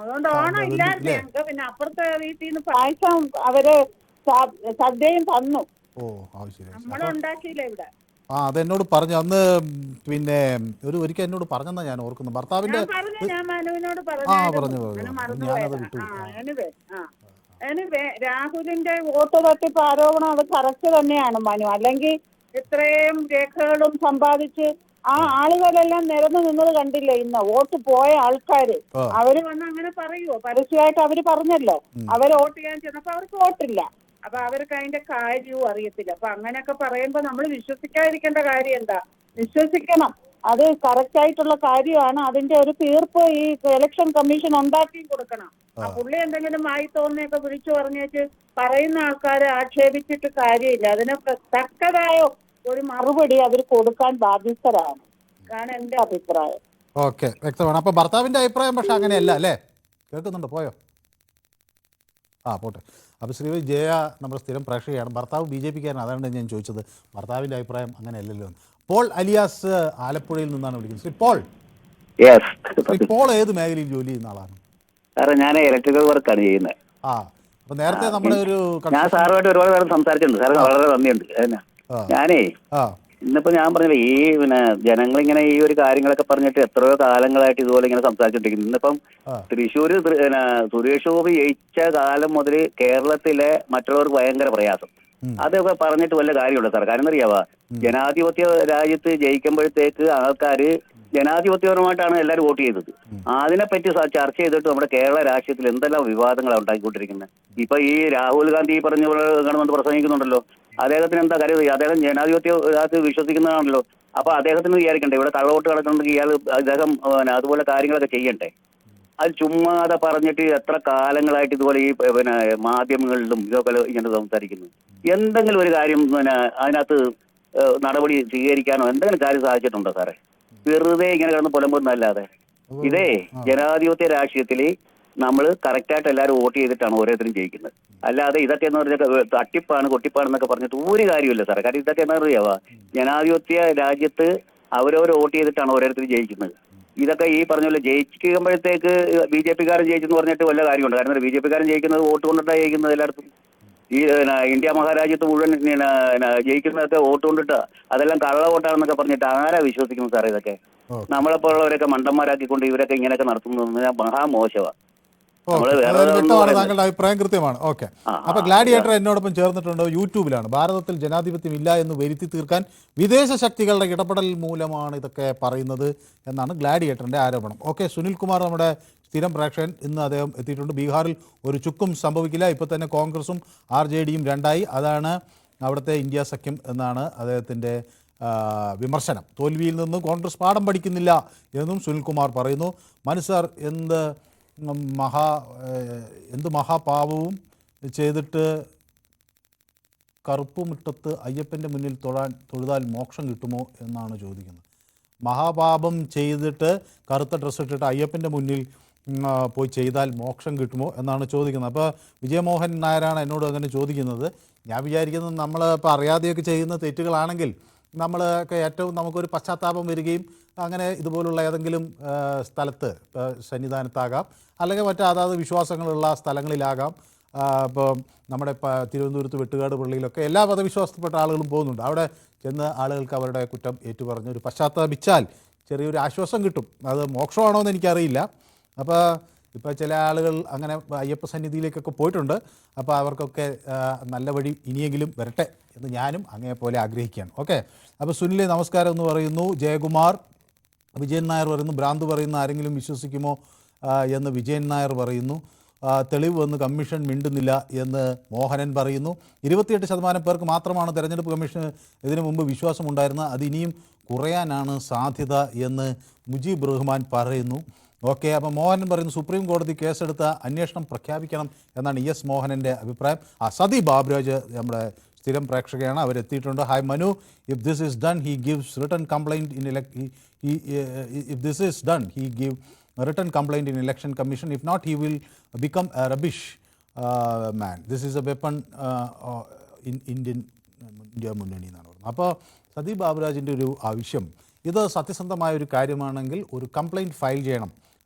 അതുകൊണ്ട് ഓണം ഇല്ലായിരുന്നു ഞങ്ങൾക്ക്. പിന്നെ അപ്പുറത്തെ വീട്ടിൽ നിന്ന് പായസം അവര് സദ്യയും തന്നു. നമ്മളുണ്ടാക്കിയില്ല ഇവിടെ.
അതെന്നോട് പറഞ്ഞു അന്ന്. പിന്നെ ഒരിക്കൽ എന്നോട് പറഞ്ഞെന്നാ ഞാൻ ഓർക്കുന്നു. ഭർത്താവിന്റെ
രാഹുലിന്റെ വോട്ട് തട്ടിപ്പ് ആരോപണം അത് കറക്റ്റ് തന്നെയാണ് മനു. അല്ലെങ്കിൽ ഇത്രയും രേഖകളും സമ്പാദിച്ച് ആ ആളുകളെല്ലാം നിരന്നു നിന്നത് കണ്ടില്ലേ ഇന്ന്? വോട്ട് പോയ ആൾക്കാര് അവര് വന്ന് അങ്ങനെ പറയുമോ? പരസ്യമായിട്ട് അവര് പറഞ്ഞല്ലോ, അവര് വോട്ട് ചെയ്യാൻ ചെന്നപ്പോ അവർക്ക് വോട്ടില്ല. അപ്പൊ അവർക്ക് അതിന്റെ കാര്യവും അറിയത്തില്ല. അപ്പൊ അങ്ങനെയൊക്കെ പറയുമ്പോ നമ്മൾ വിശ്വസിക്കാതിരിക്കേണ്ട കാര്യം എന്താ? വിശ്വസിക്കണം, അത് കറക്റ്റ് ആയിട്ടുള്ള കാര്യമാണ്. അതിന്റെ ഒരു തീർപ്പ് ഈ ഇലക്ഷൻ കമ്മീഷൻ ഉണ്ടാക്കിയും കൊടുക്കണം. ആ പുള്ളി എന്തെങ്കിലും ആയി തോന്നിയൊക്കെ വിളിച്ചു പറഞ്ഞേച്ച് പറയുന്ന ആൾക്കാരെ ആക്ഷേപിച്ചിട്ട് കാര്യമില്ല. അതിന് തക്കതായ ഒരു മറുപടി അവർ കൊടുക്കാൻ ബാധ്യസ്ഥരാണ്, ആണ് എന്റെ അഭിപ്രായം.
ഓക്കെ, വ്യക്തമാണ്. അപ്പൊ ഭർത്താവിന്റെ അഭിപ്രായം പക്ഷെ അങ്ങനെയല്ല അല്ലേ? കേൾക്കുന്നുണ്ടോ? പോയോ? പോട്ടെ. അപ്പോൾ ശ്രീമതി ജയ നമ്മുടെ സ്ഥിരം പ്രേക്ഷകയാണ്. ഭർത്താവ് BJP കാരൻ. അതാണ് ഞാൻ ചോദിച്ചത്, ഭർത്താവിൻ്റെ അഭിപ്രായം അങ്ങനെയല്ലല്ലോ. പോൾ അലിയാസ് ആലപ്പുഴയിൽ നിന്നാണ് വിളിക്കുന്നത്. ശ്രീ പോൾ, പോൾ ഏത് മേഖലയിൽ ജോലി ചെയ്യുന്ന ആളാണ്?
ഞാൻ ഇലക്ട്രിക്കൽ വർക്കാണ് ചെയ്യുന്നത്.
അപ്പൊ നേരത്തെ നമ്മുടെ
ഞാൻ സാറുമായിട്ട് ഒരുപാട് നേരം സംസാരിച്ചിട്ടുണ്ട്. സാറിന് വളരെ നന്ദിയുണ്ട്. ഞാനേ ഇന്നിപ്പോ ഞാൻ പറഞ്ഞില്ല, ഈ ജനങ്ങളിങ്ങനെ ഈ ഒരു കാര്യങ്ങളൊക്കെ പറഞ്ഞിട്ട് എത്രയോ കാലങ്ങളായിട്ട് ഇതുപോലെ ഇങ്ങനെ സംസാരിച്ചോണ്ടിരിക്കുന്നു. ഇന്നിപ്പം തൃശ്ശൂര് സുരേഷ് ഗോപി ജയിച്ച കാലം മുതൽ കേരളത്തിലെ മറ്റുള്ളവർക്ക് ഭയങ്കര പ്രയാസം. അതൊക്കെ പറഞ്ഞിട്ട് വല്ല കാര്യമുണ്ടോ സാർ? കാരണം അറിയാവാ, ജനാധിപത്യ രാജ്യത്ത് ജയിക്കുമ്പോഴത്തേക്ക് ആൾക്കാര് ജനാധിപത്യപരമായിട്ടാണ് എല്ലാവരും വോട്ട് ചെയ്തത്. അതിനെപ്പറ്റി ചർച്ച ചെയ്തിട്ട് നമ്മുടെ കേരള രാഷ്ട്രീയത്തിൽ എന്തെല്ലാം വിവാദങ്ങളാണ് ഉണ്ടാക്കിക്കൊണ്ടിരിക്കുന്നത്. ഇപ്പൊ ഈ രാഹുൽ ഗാന്ധി പറഞ്ഞ ഗവൺമെന്റ് പ്രസംഗിക്കുന്നുണ്ടല്ലോ, അദ്ദേഹത്തിന് എന്താ കാര്യം? അദ്ദേഹം ജനാധിപത്യ വിശ്വസിക്കുന്നതാണല്ലോ. അപ്പൊ അദ്ദേഹത്തിന് വിചാരിക്കണ്ടേ ഇവിടെ കള്ളവോട്ട് കിടക്കുന്നുണ്ടെങ്കിൽ അദ്ദേഹം അതുപോലെ കാര്യങ്ങളൊക്കെ ചെയ്യണ്ടേ? അത് ചുമ്മാതെ പറഞ്ഞിട്ട് എത്ര കാലങ്ങളായിട്ട് ഇതുപോലെ ഈ മാധ്യമങ്ങളിലും ഇതൊക്കെ ഇങ്ങനെ സംസാരിക്കുന്നു. എന്തെങ്കിലും ഒരു കാര്യം അതിനകത്ത് നടപടി സ്വീകരിക്കാനോ എന്തെങ്കിലും കാര്യം സാധിച്ചിട്ടുണ്ടോ സാറേ? വെറുതെ ഇങ്ങനെ കിടന്ന് പുലമ്പുന്നല്ലാതെ. ഇതേ ജനാധിപത്യ രാഷ്ട്രീയത്തില് നമ്മൾ കറക്റ്റായിട്ട് എല്ലാവരും വോട്ട് ചെയ്തിട്ടാണ് ഓരോരുത്തരും ജയിക്കുന്നത്. അല്ലാതെ ഇതൊക്കെ എന്ന് പറഞ്ഞാൽ തട്ടിപ്പാണ് കൊട്ടിപ്പാണെന്നൊക്കെ പറഞ്ഞിട്ട് ഒരു കാര്യമില്ല സാറേ. കാരണം ഇതൊക്കെ എന്താ അറിയാവാ, ജനാധിപത്യ രാജ്യത്ത് അവരവർ വോട്ട് ചെയ്തിട്ടാണ് ഓരോരുത്തരും ജയിക്കുന്നത്. ഇതൊക്കെ ഈ പറഞ്ഞ പോലെ ജയിക്കുമ്പോഴത്തേക്ക് BJP കാരൻ ജയിച്ചെന്ന് പറഞ്ഞിട്ട് വല്ല കാര്യമുണ്ട്? കാരണം BJP കാരൻ ജയിക്കുന്നത് വോട്ട് കൊണ്ടിട്ടാണ് ജയിക്കുന്നത് എല്ലായിടത്തും. ഈ ഇന്ത്യ മഹാരാജ്യത്ത് മുഴുവൻ ജയിക്കുന്നതൊക്കെ വോട്ട് കൊണ്ടിട്ട് അതെല്ലാം കള്ള വോട്ടാണെന്നൊക്കെ പറഞ്ഞിട്ട് ആരാ വിശ്വസിക്കുന്നു സാറേ ഇതൊക്കെ? നമ്മളെപ്പോലുള്ളവരൊക്കെ മണ്ടന്മാരാക്കിക്കൊണ്ട് ഇവരൊക്കെ ഇങ്ങനെയൊക്കെ നടത്തുന്നത് മഹാമോശമാണ്.
താങ്കളുടെ അഭിപ്രായം കൃത്യമാണ്. ഓക്കെ, അപ്പൊ ഗ്ലാഡിയേറ്റർ എന്നോടൊപ്പം ചേർന്നിട്ടുണ്ട്, യൂട്യൂബിലാണ്. ഭാരതത്തിൽ ജനാധിപത്യം ഇല്ല എന്ന് വരുത്തി തീർക്കാൻ വിദേശ ശക്തികളുടെ ഇടപെടൽ മൂലമാണ് ഇതൊക്കെ പറയുന്നത് എന്നാണ് ഗ്ലാഡിയേറ്ററിന്റെ ആരോപണം. ഓക്കെ, സുനിൽകുമാർ നമ്മുടെ സ്ഥിരം പ്രേക്ഷകൻ, ഇന്ന് അദ്ദേഹം എത്തിയിട്ടുണ്ട്. ബീഹാറിൽ ഒരു ചുക്കും സംഭവിക്കില്ല, ഇപ്പോൾ തന്നെ കോൺഗ്രസും RJDയും രണ്ടായി, അതാണ് അവിടുത്തെ ഇന്ത്യ സഖ്യം എന്നാണ് അദ്ദേഹത്തിൻ്റെ വിമർശനം. തോൽവിയിൽ നിന്ന് കോൺഗ്രസ് പാഠം പഠിക്കുന്നില്ല എന്നും സുനിൽകുമാർ പറയുന്നു. മനു സാർ, എന്ത് മഹാപാപവും ചെയ്തിട്ട് കറുപ്പുമുറ്റത്ത് അയ്യപ്പൻ്റെ മുന്നിൽ തൊഴുതാൽ മോക്ഷം കിട്ടുമോ എന്നാണ് ചോദിക്കുന്നത്. മഹാപാപം ചെയ്തിട്ട് കറുത്ത ഡ്രസ്സ് ഇട്ടിട്ട് അയ്യപ്പൻ്റെ മുന്നിൽ പോയി ചെയ്താൽ മോക്ഷം കിട്ടുമോ എന്നാണ് ചോദിക്കുന്നത്. അപ്പോൾ വിജയമോഹൻ നായരാണ് എന്നോട് അങ്ങനെ ചോദിക്കുന്നത്. ഞാൻ വിചാരിക്കുന്നത് നമ്മൾ ഇപ്പോൾ അറിയാതെയൊക്കെ ചെയ്യുന്ന തെറ്റുകളാണെങ്കിൽ നമ്മളൊക്കെ ഏറ്റവും നമുക്കൊരു പശ്ചാത്താപം വരികയും അങ്ങനെ ഇതുപോലുള്ള ഏതെങ്കിലും സ്ഥലത്ത്, സന്നിധാനത്താകാം അല്ലെങ്കിൽ അതാത് വിശ്വാസങ്ങളുള്ള സ്ഥലങ്ങളിലാകാം. ഇപ്പോൾ നമ്മുടെ തിരുവനന്തപുരത്ത് വെട്ടുകാട് പള്ളിയിലൊക്കെ എല്ലാ മതവിശ്വാസത്തിൽപ്പെട്ട ആളുകളും പോകുന്നുണ്ട്. അവിടെ ചെന്ന് ആളുകൾക്ക് അവരുടെ കുറ്റം ഏറ്റുപറഞ്ഞ് ഒരു പശ്ചാത്താപിച്ചാൽ ചെറിയൊരു ആശ്വാസം കിട്ടും. അത് മോക്ഷമാണോ എന്ന് എനിക്കറിയില്ല. ഇപ്പോൾ ചില ആളുകൾ അങ്ങനെ അയ്യപ്പ സന്നിധിയിലേക്കൊക്കെ പോയിട്ടുണ്ട്. അപ്പോൾ അവർക്കൊക്കെ നല്ല വഴി ഇനിയെങ്കിലും വരട്ടെ എന്ന് ഞാനും അങ്ങേപോലെ ആഗ്രഹിക്കുകയാണ്. ഓക്കെ, അപ്പോൾ സുനിൽ നമസ്കാരം എന്ന് പറയുന്നു. ജയകുമാർ, വിജയൻ നായർ പറയുന്നു ഭ്രാന്ത് പറയുന്ന ആരെങ്കിലും വിശ്വസിക്കുമോ എന്ന് വിജയൻ നായർ പറയുന്നു. തെളിവ് വന്ന് കമ്മീഷൻ മിണ്ടുന്നില്ല എന്ന് മോഹനൻ പറയുന്നു. 28% പേർക്ക് മാത്രമാണ് തെരഞ്ഞെടുപ്പ് കമ്മീഷന് ഇതിനു മുമ്പ് വിശ്വാസമുണ്ടായിരുന്നത്, അത് ഇനിയും കുറയാനാണ് സാധ്യത എന്ന് മുജീബ് റഹ്മാൻ പറയുന്നു. ഓക്കെ, അപ്പോൾ മോഹനൻ പറയുന്നു സുപ്രീം കോടതി കേസെടുത്ത അന്വേഷണം പ്രഖ്യാപിക്കണം എന്നാണ് ES മോഹനൻ്റെ അഭിപ്രായം. സതി ബാബുരാജ് നമ്മുടെ സ്ഥിരം പ്രേക്ഷകയാണ്, അവരെത്തിയിട്ടുണ്ട്. Hi Manu, if this is done he gives written complaint in election commission. If not, he will become a rubbish man. This is a weapon in India മുന്നണി എന്നാണ് പറയുന്നത്. അപ്പോൾ സതി ബാബുരാജിൻ്റെ ഒരു ആവശ്യം, ഇത് സത്യസന്ധമായ ഒരു കാര്യമാണെങ്കിൽ ഒരു കംപ്ലൈൻറ്റ് ഫയൽ ചെയ്യണം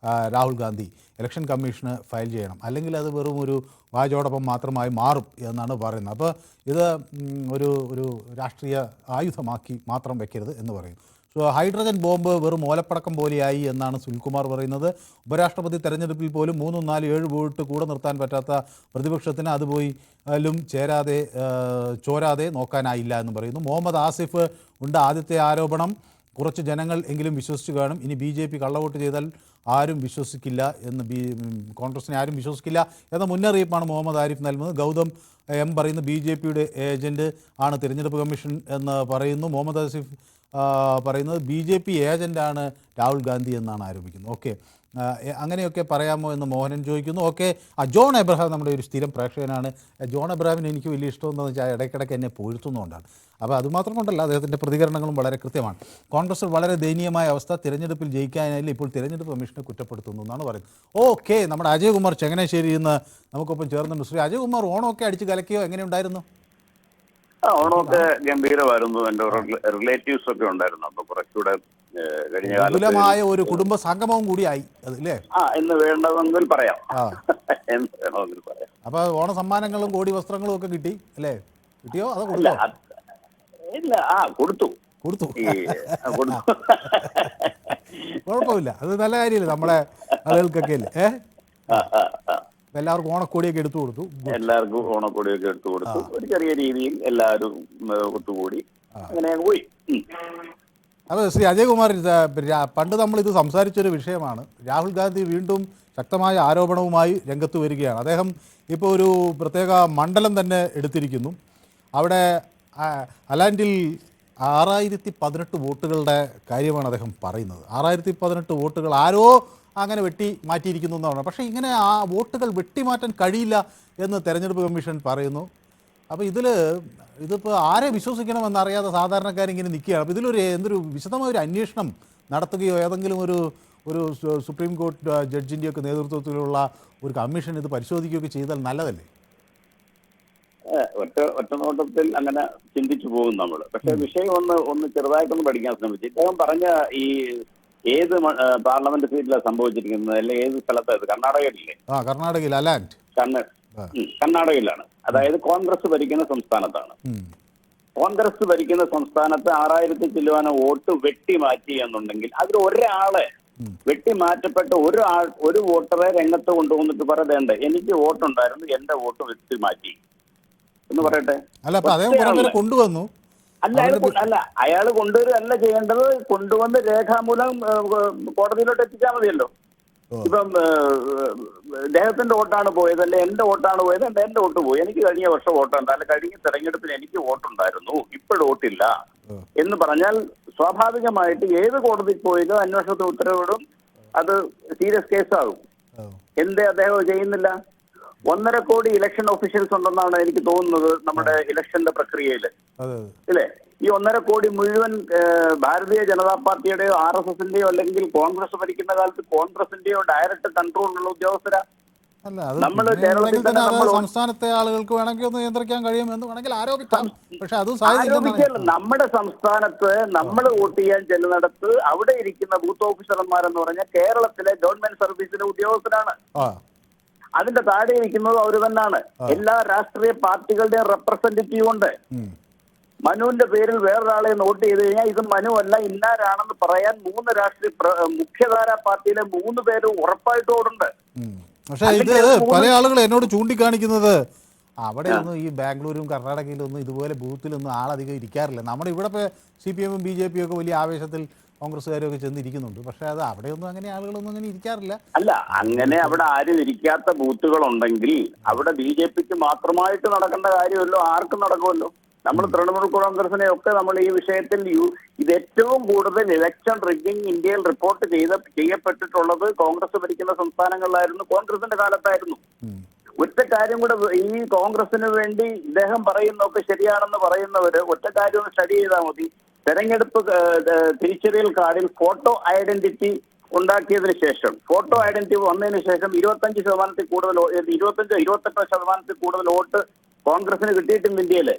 Rahul Gandhi, election commission file ചെയ്യണം, അല്ലെങ്കിൽ അത് വെറും ഒരു വാചോടൊപ്പം മാത്രമായി മാറും എന്നാണ് പറയുന്നത്. അപ്പോൾ ഇത് ഒരു രാഷ്ട്രീയ ആയുധമാക്കി മാത്രം വെക്കരുത് എന്ന് പറയുന്നു. സോ ഹൈഡ്രജൻ ബോംബ് വെറും ഓലപ്പടക്കം പോലെയായി എന്നാണ് സുനിൽകുമാർ പറയുന്നത്. ഉപരാഷ്ട്രപതി തെരഞ്ഞെടുപ്പിൽ പോലും 3, 4, 7 വോട്ട് കൂടെ നിർത്താൻ പറ്റാത്ത പ്രതിപക്ഷത്തിന് അത് പോലും ചോരാതെ നോക്കാനായില്ല എന്ന് പറയുന്നു. മുഹമ്മദ് ആസിഫ് ഉണ്ട്. ആദ്യത്തെ ആരോപണം കുറച്ച് ജനങ്ങൾ എങ്കിലും വിശ്വസിച്ചു കാണും. ഇനി BJP കള്ളവോട്ട് ചെയ്താൽ ആരും വിശ്വസിക്കില്ല എന്ന്, കോൺഗ്രസിനെ ആരും വിശ്വസിക്കില്ല എന്ന മുന്നറിയിപ്പാണ് മുഹമ്മദ് ആരിഫ് നൽകുന്നത്. ഗൗതം M പറയുന്നു BJPയുടെ ഏജൻറ്റ് ആണ് തിരഞ്ഞെടുപ്പ് കമ്മീഷൻ എന്ന് പറയുന്നു. മുഹമ്മദ് ആസിഫ് പറയുന്നത് BJP ഏജൻ്റാണ് രാഹുൽ ഗാന്ധി എന്നാണ് ആരോപിക്കുന്നത്. ഓക്കെ, അങ്ങനെയൊക്കെ പറയാമോ എന്ന് മോഹനൻ ചോദിക്കുന്നു. ഓക്കെ, ജോൺ എബ്രഹാം നമ്മുടെ ഒരു സ്ഥിരം പ്രേക്ഷകനാണ്. ജോൺ എബ്രഹാമിന് എനിക്ക് വലിയ ഇഷ്ടമെന്ന് വെച്ചാൽ ഇടയ്ക്കിടയ്ക്ക് എന്നെ പൊഴുത്തുന്നതുകൊണ്ടാണ്. അപ്പോൾ അതുമാത്രം കൊണ്ടല്ല, അദ്ദേഹത്തിൻ്റെ പ്രതികരണങ്ങളും വളരെ കൃത്യമാണ്. കോൺഗ്രസ് വളരെ ദയനീയമായ അവസ്ഥ, തിരഞ്ഞെടുപ്പിൽ ജയിക്കാനായില്ല, ഇപ്പോൾ തിരഞ്ഞെടുപ്പ് കമ്മീഷനെ കുറ്റപ്പെടുത്തുന്നു എന്നാണ് പറയുന്നത്. ഓക്കെ, നമ്മുടെ അജയ്കുമാർ ചങ്ങനാശ്ശേരിയിൽ നിന്ന് നമുക്കൊപ്പം ചേർന്നുണ്ട്. ശ്രീ അജയ്കുമാർ, ഓണമൊക്കെ അടിച്ച് കലക്കിയോ? എങ്ങനെയുണ്ടായിരുന്നു?
ഓണമൊക്കെ ഗംഭീരമായിരുന്നു. എൻ്റെ റിലേറ്റീവ്സ് ഒക്കെ ഉണ്ടായിരുന്നു. അപ്പൊ കുറച്ചുകൂടെ കഴിഞ്ഞ
വിപുലമായ ഒരു കുടുംബ സംഗമവും കൂടിയായി അതല്ലേ?
എന്ന് വേണ്ടതെങ്കിൽ പറയാം.
അപ്പൊ ഓണ സമ്മാനങ്ങളും കോടി വസ്ത്രങ്ങളും ഒക്കെ കിട്ടി അല്ലേ? കിട്ടിയോ? അതോ കൊടുത്തോ?
ഇല്ല, കൊടുത്തു.
കുഴപ്പമില്ല, അത് നല്ല കാര്യമല്ലേ നമ്മളെ ആളുകൾക്കൊക്കെ അല്ലേ? എല്ലാവർക്കും ഓണക്കോടിയൊക്കെ എടുത്തു കൊടുത്തു.
എല്ലാവർക്കും ഓണക്കോടിയൊക്കെ എടുത്തു കൊടുത്തു. ഒരു ചെറിയ രീതിയിൽ എല്ലാവരും ഒത്തുകൂടി അങ്ങനെ പോയി.
അപ്പോൾ ശ്രീ അജയ്കുമാർ, പണ്ട് നമ്മളിത് സംസാരിച്ചൊരു വിഷയമാണ്. രാഹുൽ ഗാന്ധി വീണ്ടും ശക്തമായ ആരോപണവുമായി രംഗത്ത് വരികയാണ്. അദ്ദേഹം ഇപ്പോൾ ഒരു പ്രത്യേക മണ്ഡലം തന്നെ എടുത്തിരിക്കുന്നു. അവിടെ അലാൻഡിൽ 6018 വോട്ടുകളുടെ കാര്യമാണ് അദ്ദേഹം പറയുന്നത്. 6018 വോട്ടുകൾ ആരോ അങ്ങനെ വെട്ടി മാറ്റിയിരിക്കുന്നു എന്നാണ്. പക്ഷേ ഇങ്ങനെ ആ വോട്ടുകൾ വെട്ടിമാറ്റാൻ കഴിയില്ല എന്ന് തെരഞ്ഞെടുപ്പ് കമ്മീഷൻ പറയുന്നു. അപ്പോൾ ഇതിപ്പോൾ ആരെ വിശ്വസിക്കണമെന്നറിയാതെ സാധാരണക്കാരിങ്ങനെ നിൽക്കുകയാണ്. അപ്പോൾ എന്തൊരു വിശദമായ ഒരു അന്വേഷണം നടത്തുകയോ ഏതെങ്കിലും ഒരു സുപ്രീം കോടതി ജഡ്ജിൻ്റെയൊക്കെ നേതൃത്വത്തിലുള്ള ഒരു കമ്മീഷൻ ഇത് പരിശോധിക്കുകയൊക്കെ ചെയ്താൽ നല്ലതല്ലേ?
ഒറ്റ നോട്ടത്തിൽ അങ്ങനെ ചിന്തിച്ചു പോകും നമ്മൾ. പക്ഷേ വിഷയം ഒന്ന് ചെറുതായിട്ടൊന്ന് പഠിക്കാൻ ശ്രമിച്ചു. ഇദ്ദേഹം പറഞ്ഞ ഈ ഏത് പാർലമെന്റ് സീറ്റിലാണ് സംഭവിച്ചിരിക്കുന്നത്, അല്ലെ ഏത് സ്ഥലത്തായത്? കർണാടകയിലല്ലേ?
കർണാടകയിൽ അലാൻഡ്.
കർണാടകയിലാണ്. അതായത് കോൺഗ്രസ് ഭരിക്കുന്ന സംസ്ഥാനത്താണ്. കോൺഗ്രസ് ഭരിക്കുന്ന സംസ്ഥാനത്ത് 6000 ചില്ലുവാന വോട്ട് വെട്ടിമാറ്റി എന്നുണ്ടെങ്കിൽ അതിൽ ഒരാളെ വെട്ടിമാറ്റപ്പെട്ട ഒരു വോട്ടറെ രംഗത്ത് കൊണ്ടുവന്നിട്ട് പറയണ്ടേ എനിക്ക് വോട്ടുണ്ടായിരുന്നു, എന്റെ വോട്ട് വെട്ടിമാറ്റി എന്ന് പറയട്ടെ.
കൊണ്ടുവന്നു
അല്ല അയാൾ കൊണ്ടുവരികയല്ല ചെയ്യേണ്ടത്, കൊണ്ടുവന്ന് രേഖാമൂലം കോടതിയിലോട്ട് എത്തിച്ചാൽ മതിയല്ലോ. ഇപ്പം അദ്ദേഹത്തിന്റെ വോട്ടാണ് പോയത്, അല്ലെ എന്റെ വോട്ടാണ് പോയത്, എന്റെ വോട്ട് പോയി, എനിക്ക് കഴിഞ്ഞ വർഷം വോട്ടുണ്ട്, അല്ലെ കഴിഞ്ഞ തെരഞ്ഞെടുപ്പിൽ എനിക്ക് വോട്ടുണ്ടായിരുന്നു, ഇപ്പോഴും വോട്ടില്ല എന്ന് പറഞ്ഞാൽ സ്വാഭാവികമായിട്ട് ഏത് കോടതിയിൽ പോയാലും അന്വേഷണത്തിന് ഉത്തരവിടും, അത് സീരിയസ് കേസാകും. എന്തേ അദ്ദേഹം ചെയ്യുന്നില്ല? 1.5 കോടി ഇലക്ഷൻ ഒഫീഷ്യൽസ് ഉണ്ടെന്നാണ് എനിക്ക് തോന്നുന്നത് നമ്മുടെ ഇലക്ഷന്റെ പ്രക്രിയയിൽ, ഇല്ലേ? ഈ 1.5 കോടി മുഴുവൻ ഭാരതീയ ജനതാ പാർട്ടിയുടെയോ RSSന്റെയോ അല്ലെങ്കിൽ കോൺഗ്രസ് ഭരിക്കുന്ന കാലത്ത് കോൺഗ്രസിന്റെയോ ഡയറക്റ്റ് കൺട്രോളിലുള്ള ഉദ്യോഗസ്ഥരാ.
സംസ്ഥാനത്തെ ആളുകൾക്ക് വേണമെങ്കിൽ ഒന്ന് നിയന്ത്രിക്കാൻ കഴിയുമെന്ന് വേണമെങ്കിൽ ആരോപിക്കാം. പക്ഷെ അത്
നമ്മുടെ സംസ്ഥാനത്ത് നമ്മൾ വോട്ട് ചെയ്യാൻ ചെല്ലുന്നിടത്ത് അവിടെ ഇരിക്കുന്ന ബൂത്ത് ഓഫീസർമാരെന്ന് പറഞ്ഞാൽ കേരളത്തിലെ ഗവൺമെന്റ് സർവീസിലെ ഉദ്യോഗസ്ഥരാണ്. അതിന്റെ താഴെ ഇരിക്കുന്നത് അവർ തന്നെയാണ്. എല്ലാ രാഷ്ട്രീയ പാർട്ടികളുടെയും റെപ്രസെന്റേറ്റീവ് ഉണ്ട്. മനുവിന്റെ പേരിൽ വേറൊരാളെ വോട്ട് ചെയ്ത് കഴിഞ്ഞാൽ ഇത് മനു അല്ല ഇന്നാരാണെന്ന് പറയാൻ 3 രാഷ്ട്രീയ മുഖ്യധാരാ പാർട്ടിയിലെ 3 പേര് ഉറപ്പായിട്ട് ഓടുണ്ട്.
പക്ഷെ ഇത് പല ആളുകൾ എന്നോട് ചൂണ്ടിക്കാണിക്കുന്നത് അവിടെ ഒന്നും ഈ ബാംഗ്ലൂരും കർണാടകയിലൊന്നും ഇതുപോലെ ബൂത്തിലൊന്നും ആളധികം ഇരിക്കാറില്ല. നമ്മുടെ ഇവിടെ ഇപ്പോൾ CPM BJP ഒക്കെ വലിയ ആവേശത്തിൽ കോൺഗ്രസ്സുകാരൊക്കെ ചെന്നിരിക്കുന്നുണ്ട്. പക്ഷെ അത് അവിടെയൊന്നും അങ്ങനെ ആളുകളൊന്നും അങ്ങനെ ഇരിക്കാറില്ല.
അല്ല, അങ്ങനെ അവിടെ ആരും ഇരിക്കാത്ത ബൂത്തുകളുണ്ടെങ്കിൽ അവിടെ BJPക്ക് മാത്രമായിട്ട് നടക്കേണ്ട കാര്യമല്ലോ, ആർക്കും നടക്കുമല്ലോ. നമ്മൾ തൃണമൂൽ കോൺഗ്രസിനെ ഒക്കെ നമ്മൾ ഈ വിഷയത്തിൽ ഇത് ഏറ്റവും കൂടുതൽ ഇലക്ഷൻ റിഗ്ഗിംഗ് ഇന്ത്യയിൽ റിപ്പോർട്ട് ചെയ്യപ്പെട്ടിട്ടുള്ളത് കോൺഗ്രസ് ഭരിക്കുന്ന സംസ്ഥാനങ്ങളിലായിരുന്നു, കോൺഗ്രസിന്റെ കാലത്തായിരുന്നു. ഒറ്റ കാര്യം കൂടെ, ഈ കോൺഗ്രസിന് വേണ്ടി ഇദ്ദേഹം പറയുന്നതൊക്കെ ശരിയാണെന്ന് പറയുന്നവര് ഒറ്റ കാര്യം ഒന്ന് സ്റ്റഡി ചെയ്താൽ മതി. തെരഞ്ഞെടുപ്പ് തിരിച്ചറിയൽ കാർഡിൽ ഫോട്ടോ ഐഡന്റിറ്റി ഉണ്ടാക്കിയതിനു ശേഷം, ഫോട്ടോ ഐഡന്റിറ്റി വന്നതിന് ശേഷം 25% കൂടുതൽ 28% കൂടുതൽ വോട്ട് കോൺഗ്രസിന് കിട്ടിയിട്ടുണ്ട് ഇന്ത്യയില്.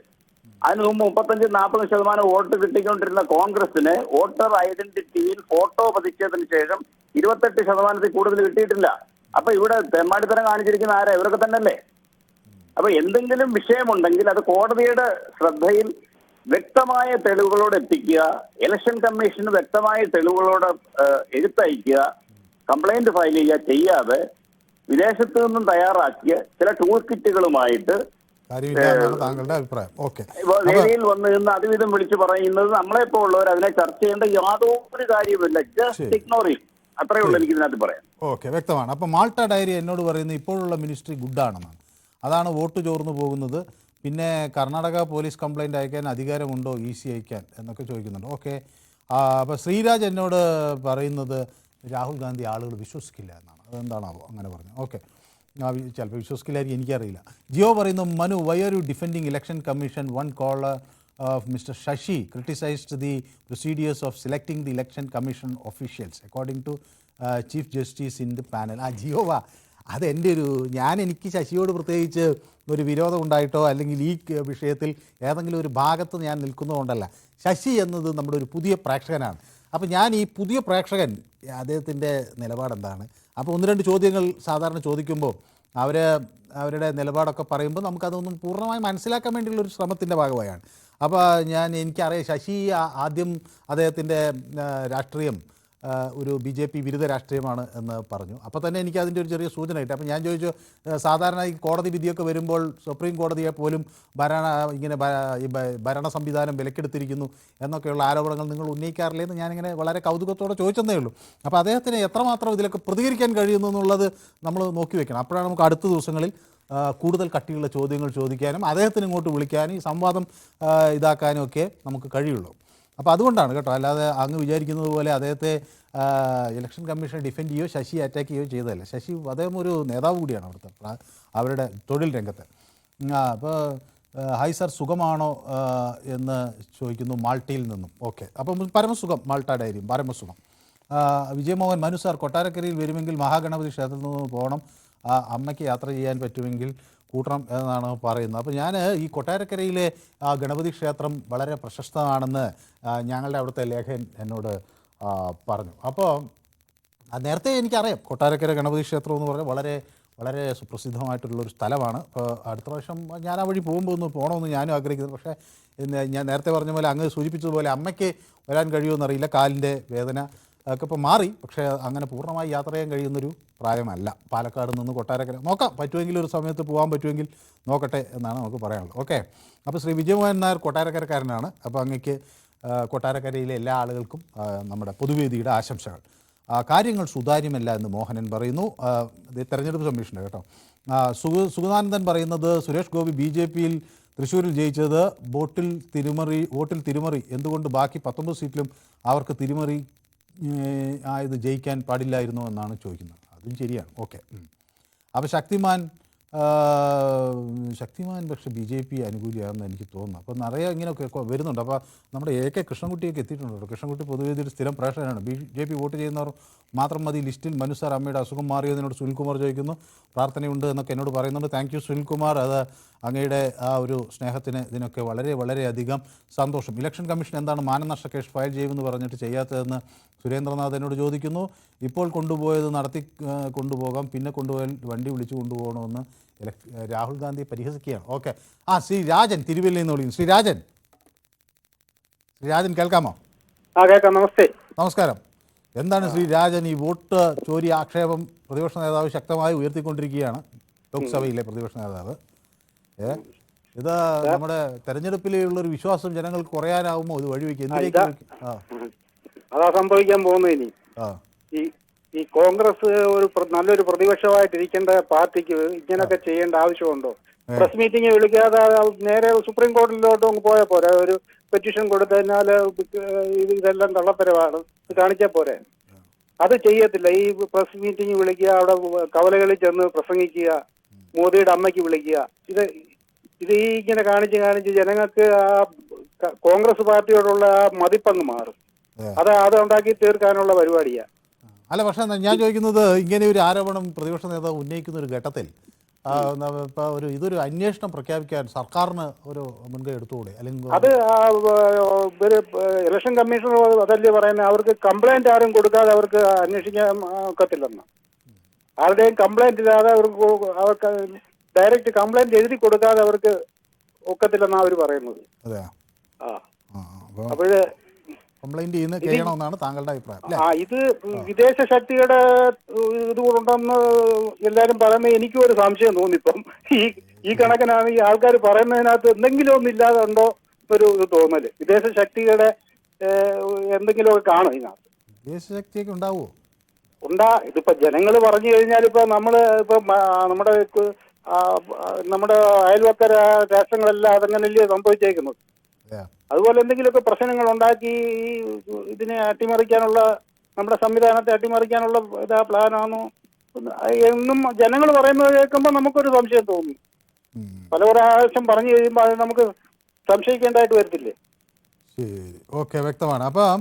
അതിന് മുമ്പ് 35-40% വോട്ട് കിട്ടിക്കൊണ്ടിരുന്ന കോൺഗ്രസിന് വോട്ടർ ഐഡന്റിറ്റിയിൽ ഫോട്ടോ പതിച്ചതിന് ശേഷം 28% കൂടുതൽ കിട്ടിയിട്ടില്ല. അപ്പൊ ഇവിടെ തെമ്മാടിത്തരം കാണിച്ചിരിക്കുന്ന ആരാ? ഇവരൊക്കെ തന്നെയല്ലേ. അപ്പൊ എന്തെങ്കിലും വിഷയമുണ്ടെങ്കിൽ അത് കോടതിയുടെ ശ്രദ്ധയിൽ വ്യക്തമായ തെളിവുകളോട് എത്തിക്കുക, ഇലക്ഷൻ കമ്മീഷന് വ്യക്തമായ തെളിവുകളോട് എഴുത്തയക്കുക, കംപ്ലൈന്റ് ഫയൽ ചെയ്യുക, ചെയ്യാതെ വിദേശത്ത് നിന്നും തയ്യാറാക്കിയ ചില ടൂൾ കിറ്റുകളുമായിട്ട്
താങ്കളുടെ അഭിപ്രായം.
വേദിയിൽ വന്ന് നിന്ന് അതുവിധം വിളിച്ചു പറയുന്നത് നമ്മളെപ്പോ ഉള്ളവർ അതിനെ ചർച്ച ചെയ്യേണ്ട യാതൊരു കാര്യവുമില്ല. ജസ്റ്റ് ഇഗ്നോർ ചെയ്യും. അത്രയേ ഉള്ളൂ എനിക്ക് ഇതിനകത്ത് പറയാം.
ഓക്കെ, വ്യക്തമാണ്. അപ്പൊ മാൾട്ട ഡയറി എന്നോട് പറയുന്നത് ഇപ്പോഴുള്ള മിനിസ്ട്രി ഗുഡാണെന്നാണ്. അതാണ് വോട്ട് ചോർന്നു പോകുന്നത്. പിന്നെ കർണാടക പോലീസ് കംപ്ലൈൻറ്റ് അയക്കാൻ അധികാരമുണ്ടോ EC അയക്കാൻ എന്നൊക്കെ ചോദിക്കുന്നുണ്ട്. ഓക്കെ, അപ്പോൾ ശ്രീരാജ് എന്നോട് പറയുന്നത് രാഹുൽ ഗാന്ധി ആളുകൾ വിശ്വസിക്കില്ല എന്നാണ്. അതെന്താണാവോ അങ്ങനെ പറഞ്ഞു. ഓക്കെ, ചിലപ്പോൾ വിശ്വസിക്കില്ലായിരിക്കും, എനിക്കറിയില്ല. ജിയോ പറയുന്നു, Manu, why are you defending election commission? One caller of Mr. Shashi criticized the procedures of selecting the election commission officials according to Chief Justice in the panel. ജിയോവ, അതെൻ്റെ എനിക്ക് ശശിയോട് പ്രത്യേകിച്ച് ഒരു വിരോധം ഉണ്ടായിട്ടോ അല്ലെങ്കിൽ ഈ വിഷയത്തിൽ ഏതെങ്കിലും ഒരു ഭാഗത്ത് ഞാൻ നിൽക്കുന്നതുകൊണ്ടല്ല. ശശി എന്നത് നമ്മുടെ ഒരു പുതിയ പ്രേക്ഷകനാണ്. അപ്പോൾ ഞാൻ ഈ പുതിയ പ്രേക്ഷകൻ അദ്ദേഹത്തിൻ്റെ നിലപാടെന്താണ്, അപ്പോൾ 1-2 ചോദ്യങ്ങൾ സാധാരണ ചോദിക്കുമ്പോൾ അവരുടെ നിലപാടൊക്കെ പറയുമ്പോൾ നമുക്കതൊന്നും പൂർണ്ണമായി മനസ്സിലാക്കാൻ വേണ്ടിയുള്ളൊരു ശ്രമത്തിൻ്റെ ഭാഗമായാണ്. അപ്പോൾ എനിക്കറിയാം ശശി ആദ്യം അദ്ദേഹത്തിൻ്റെ രാഷ്ട്രീയം ഒരു BJP വിരുദ്ധ രാഷ്ട്രീയമാണ് എന്ന് പറഞ്ഞു. അപ്പോൾ തന്നെ എനിക്ക് അതിൻ്റെ ഒരു ചെറിയ സൂചന കിട്ടി. അപ്പോൾ ഞാൻ ചോദിച്ചു, സാധാരണ ഈ കോടതി വിധിയൊക്കെ വരുമ്പോൾ സുപ്രീം കോടതിയെ പോലും ഭരണ സംവിധാനം വിലക്കെടുത്തിരിക്കുന്നു എന്നൊക്കെയുള്ള ആരോപണങ്ങൾ നിങ്ങൾ ഉന്നയിക്കാറില്ലേ എന്ന് ഞാനിങ്ങനെ വളരെ കൗതുകത്തോടെ ചോദിച്ചെന്നേ ഉള്ളൂ. അപ്പോൾ അദ്ദേഹത്തിന് എത്രമാത്രം ഇതിലൊക്കെ പ്രതികരിക്കാൻ കഴിയുന്നു എന്നുള്ളത് നമ്മൾ നോക്കി വെക്കണം. അപ്പോഴാണ് നമുക്ക് അടുത്ത ദിവസങ്ങളിൽ കൂടുതൽ കട്ടിയുള്ള ചോദ്യങ്ങൾ ചോദിക്കാനും അദ്ദേഹത്തിന് ഇങ്ങോട്ട് വിളിക്കാനും ഈ സംവാദം ഇതാക്കാനും ഒക്കെ നമുക്ക് കഴിയുള്ളൂ. അപ്പോൾ അതുകൊണ്ടാണ് കേട്ടോ, അല്ലാതെ അങ്ങ് വിചാരിക്കുന്നത് പോലെ അദ്ദേഹത്തെ ഇലക്ഷൻ കമ്മീഷൻ ഡിഫെൻഡ് ചെയ്യുകയോ ശശി അറ്റാക്ക് ചെയ്യുകയോ ചെയ്തതല്ല. ശശി അദ്ദേഹം ഒരു നേതാവ് കൂടിയാണ് അവരുടെ തൊഴിൽ രംഗത്ത്. അപ്പോൾ ഹായ് സാർ, സുഖമാണോ എന്ന് ചോദിക്കുന്നു മാൾട്ടയിൽ നിന്നും. ഓക്കെ, അപ്പം പരമസുഖം, മാൾട്ട ഡയറിയും പരമസുഖം. വിജയമോഹൻ, മനു സാർ കൊട്ടാരക്കരയിൽ വരുമെങ്കിൽ മഹാഗണപതി ക്ഷേത്രത്തിൽ നിന്ന് പോകണം, അമ്മയ്ക്ക് യാത്ര ചെയ്യാൻ പറ്റുമെങ്കിൽ കൂട്ടണം എന്നാണ് പറയുന്നത്. അപ്പോൾ ഞാൻ ഈ കൊട്ടാരക്കരയിലെ ഗണപതി ക്ഷേത്രം വളരെ പ്രശസ്തമാണെന്ന് ഞങ്ങളുടെ അവിടുത്തെ ലേഖകൻ എന്നോട് പറഞ്ഞു. അപ്പോൾ നേരത്തെ എനിക്കറിയാം കൊട്ടാരക്കര ഗണപതി ക്ഷേത്രം എന്ന് പറഞ്ഞാൽ വളരെ വളരെ സുപ്രസിദ്ധമായിട്ടുള്ളൊരു സ്ഥലമാണ്. അപ്പോൾ അടുത്ത പ്രാവശ്യം ഞാൻ ആ വഴി പോകുമ്പോൾ ഒന്ന് പോകണമെന്ന് ഞാനും ആഗ്രഹിക്കുന്നത്. പക്ഷേ ഞാൻ നേരത്തെ പറഞ്ഞ പോലെ അങ്ങ് സൂചിപ്പിച്ചതുപോലെ അമ്മയ്ക്ക് വരാൻ കഴിയുമെന്നറിയില്ല. കാലിൻ്റെ വേദന ഒക്കെ ഇപ്പോൾ മാറി, പക്ഷേ അങ്ങനെ പൂർണ്ണമായി യാത്ര ചെയ്യാൻ കഴിയുന്നൊരു പ്രായമല്ല. പാലക്കാട് നിന്ന് കൊട്ടാരക്കര നോക്കാം, പറ്റുമെങ്കിൽ ഒരു സമയത്ത് പോകാൻ പറ്റുമെങ്കിൽ നോക്കട്ടെ എന്നാണ് നമുക്ക് പറയാനുള്ളത്. ഓക്കെ, അപ്പോൾ ശ്രീ വിജയമോഹൻ നായർ കൊട്ടാരക്കരക്കാരനാണ്. അപ്പോൾ അങ്ങക്ക് കൊട്ടാരക്കരയിലെ എല്ലാ ആളുകൾക്കും നമ്മുടെ പൊതുവേദിയുടെ ആശംസകൾ. കാര്യങ്ങൾ സുതാര്യമല്ല എന്ന് മോഹനൻ പറയുന്നു. തെരഞ്ഞെടുപ്പ് കമ്മീഷൻ്റെ കേട്ടോ. സുഗതാനന്ദൻ പറയുന്നത് സുരേഷ് ഗോപി BJPയിൽ തൃശ്ശൂരിൽ ജയിച്ചത് വോട്ടിൽ തിരിമറി എന്തുകൊണ്ട് ബാക്കി 19 സീറ്റിലും അവർക്ക് തിരിമറി ആയത് ജയിക്കാൻ പാടില്ലായിരുന്നു എന്നാണ് ചോദിക്കുന്നത്. അതും ശരിയാണ്. ഓക്കെ, അപ്പോൾ ശക്തിമാൻ പക്ഷേ BJP അനുകൂലിയാണെന്ന് എനിക്ക് തോന്നുന്നു. അപ്പോൾ നിറയെ ഇങ്ങനെയൊക്കെ വരുന്നുണ്ട്. അപ്പോൾ നമ്മുടെ AK കൃഷ്ണൻകുട്ടിയൊക്കെ എത്തിയിട്ടുണ്ട്. കൃഷ്ണൻകുട്ടി പൊതുവേദിയുടെ സ്ഥിരം പ്രേക്ഷകനാണ്. BJP വോട്ട് ചെയ്യുന്നവർ മാത്രം മതി ലിസ്റ്റിൽ. മനു സാർ അമ്മയുടെ അസുഖം മാറിയതിനോട് സുനിൽകുമാർ ചോദിക്കുന്നു. പ്രാർത്ഥനയുണ്ട് എന്നൊക്കെ എന്നോട് പറയുന്നുണ്ട്. Thank you Sunilkumar. അത് അങ്ങയുടെ ആ ഒരു സ്നേഹത്തിന് ഇതിനൊക്കെ വളരെ വളരെയധികം സന്തോഷം. ഇലക്ഷൻ കമ്മീഷൻ എന്താണ് മാനനഷ്ട കേസ് ഫയൽ ചെയ്യുമെന്ന് പറഞ്ഞിട്ട് ചെയ്യാത്തതെന്ന് സുരേന്ദ്രനാഥ് എന്നോട് ചോദിക്കുന്നു. ഇപ്പോൾ കൊണ്ടുപോയത് നടത്തി കൊണ്ടുപോകാം, പിന്നെ കൊണ്ടുപോയാൽ വണ്ടി വിളിച്ചു കൊണ്ടുപോകണമെന്ന് രാഹുൽ ഗാന്ധി പരിഹസിക്കുകയാണ്. ഓക്കെ, ശ്രീ രാജൻ തിരുവല്ലയിൽ നിന്ന് വിളിക്കുന്നു. ശ്രീരാജൻ കേൾക്കാമോ?
കേൾക്കാം.
നമസ്കാരം. എന്താണ് ശ്രീ രാജൻ ഈ വോട്ട് ചോരി ആക്ഷേപം പ്രതിപക്ഷ നേതാവ് ശക്തമായി ഉയർത്തിക്കൊണ്ടിരിക്കുകയാണ്, ലോക്സഭയിലെ പ്രതിപക്ഷ നേതാവ്. ഇത് നമ്മുടെ തെരഞ്ഞെടുപ്പിലുള്ളൊരു വിശ്വാസം ജനങ്ങൾക്ക് കുറയാനാവുമോ ഇത് വഴിവെക്കും?
അതാ സംഭവിക്കാൻ പോകുന്നത്. ഇനി ഈ കോൺഗ്രസ് ഒരു നല്ലൊരു പ്രതിപക്ഷമായിട്ടിരിക്കേണ്ട പാർട്ടിക്ക് ഇങ്ങനെയൊക്കെ ചെയ്യേണ്ട ആവശ്യമുണ്ടോ? പ്രസ് മീറ്റിംഗ് വിളിക്കാതെ നേരെ സുപ്രീം കോടതിയിലോട്ട് പോയാൽ പോരെ? ഒരു പെറ്റീഷൻ കൊടുത്തതിനാൽ ഇതെല്ലാം കള്ളത്തരമാണ് കാണിച്ചാൽ പോരെ? അത് ചെയ്യത്തില്ല. ഈ പ്രസ് മീറ്റിംഗ് വിളിക്കുക, അവിടെ കവലകളിൽ ചെന്ന് പ്രസംഗിക്കുക, മോദിയുടെ അമ്മയ്ക്ക് വിളിക്കുക, ഇത് ഇങ്ങനെ കാണിച്ച് ജനങ്ങൾക്ക് ആ കോൺഗ്രസ് പാർട്ടിയോടുള്ള ആ മതിപ്പങ്ങ് മാറും. അത് ഉണ്ടാക്കി തീർക്കാനുള്ള പരിപാടിയാ.
അല്ല, പക്ഷേ ഞാൻ ചോദിക്കുന്നത്, ഇങ്ങനെ ഒരു ആരോപണം പ്രതിപക്ഷ നേതാവ് ഉന്നയിക്കുന്ന ഒരു ഘട്ടത്തിൽ ഇപ്പോൾ ഇതൊരു അന്വേഷണം പ്രഖ്യാപിക്കാൻ സർക്കാരിന് ഒരു മുൻകൈ എടുത്തുകൂടെ? അല്ലെങ്കിൽ
അത് ഇലക്ഷൻ കമ്മീഷണർ അതല്ലേ പറയുന്നത്, അവർക്ക് കംപ്ലൈന്റ് ആരും കൊടുക്കാതെ അവർക്ക് അന്വേഷിക്കാൻ ഒക്കത്തില്ലെന്ന്. ആരുടെയും കംപ്ലൈന്റ് ഇല്ലാതെ അവർക്ക് ഡയറക്റ്റ് കംപ്ലൈന്റ് എഴുതി കൊടുക്കാതെ അവർക്ക് ഒക്കത്തില്ലെന്നാണ് അവർ പറയുന്നത്. അപ്പോഴ്
താങ്കളുടെ അഭിപ്രായം?
ഇത് വിദേശ ശക്തിയുടെ ഇതുകൊണ്ടെന്ന് എല്ലാരും പറയുന്നത് എനിക്കും ഒരു സംശയം തോന്നിപ്പം. ഈ കണക്കിനാണ് ഈ ആൾക്കാർ പറയുന്നതിനകത്ത് എന്തെങ്കിലും ഒന്നും ഇല്ലാതെ ഉണ്ടോ ഒരു തോന്നല്. വിദേശ ശക്തിയുടെ എന്തെങ്കിലും ഒക്കെ കാണും ഇതിനകത്ത്.
വിദേശ ശക്തിയൊക്കെ ഉണ്ടാവുമോ?
ഇതിപ്പോ ജനങ്ങൾ പറഞ്ഞു കഴിഞ്ഞാൽ ഇപ്പൊ നമ്മുടെ അയൽവക്ക രാഷ്ട്രങ്ങളെല്ലാം അതങ്ങനല്ലേ സംഭവിച്ചേക്കുന്നത്. അതുപോലെ എന്തെങ്കിലുമൊക്കെ പ്രശ്നങ്ങൾ ഉണ്ടാക്കി ഇതിനെ അട്ടിമറിക്കാനുള്ള, നമ്മുടെ സംവിധാനത്തെ അട്ടിമറിക്കാനുള്ള പ്ലാനാണോ എന്നും ജനങ്ങൾ പറയുന്നത് കേൾക്കുമ്പോൾ നമുക്കൊരു സംശയം തോന്നും. പല പ്രാവശ്യം പറഞ്ഞു കഴിയുമ്പോൾ അത് നമുക്ക് സംശയിക്കേണ്ടതായിട്ട് വരത്തില്ലേ?
ശരി, ഓക്കെ, വ്യക്തമാണ്. അപ്പം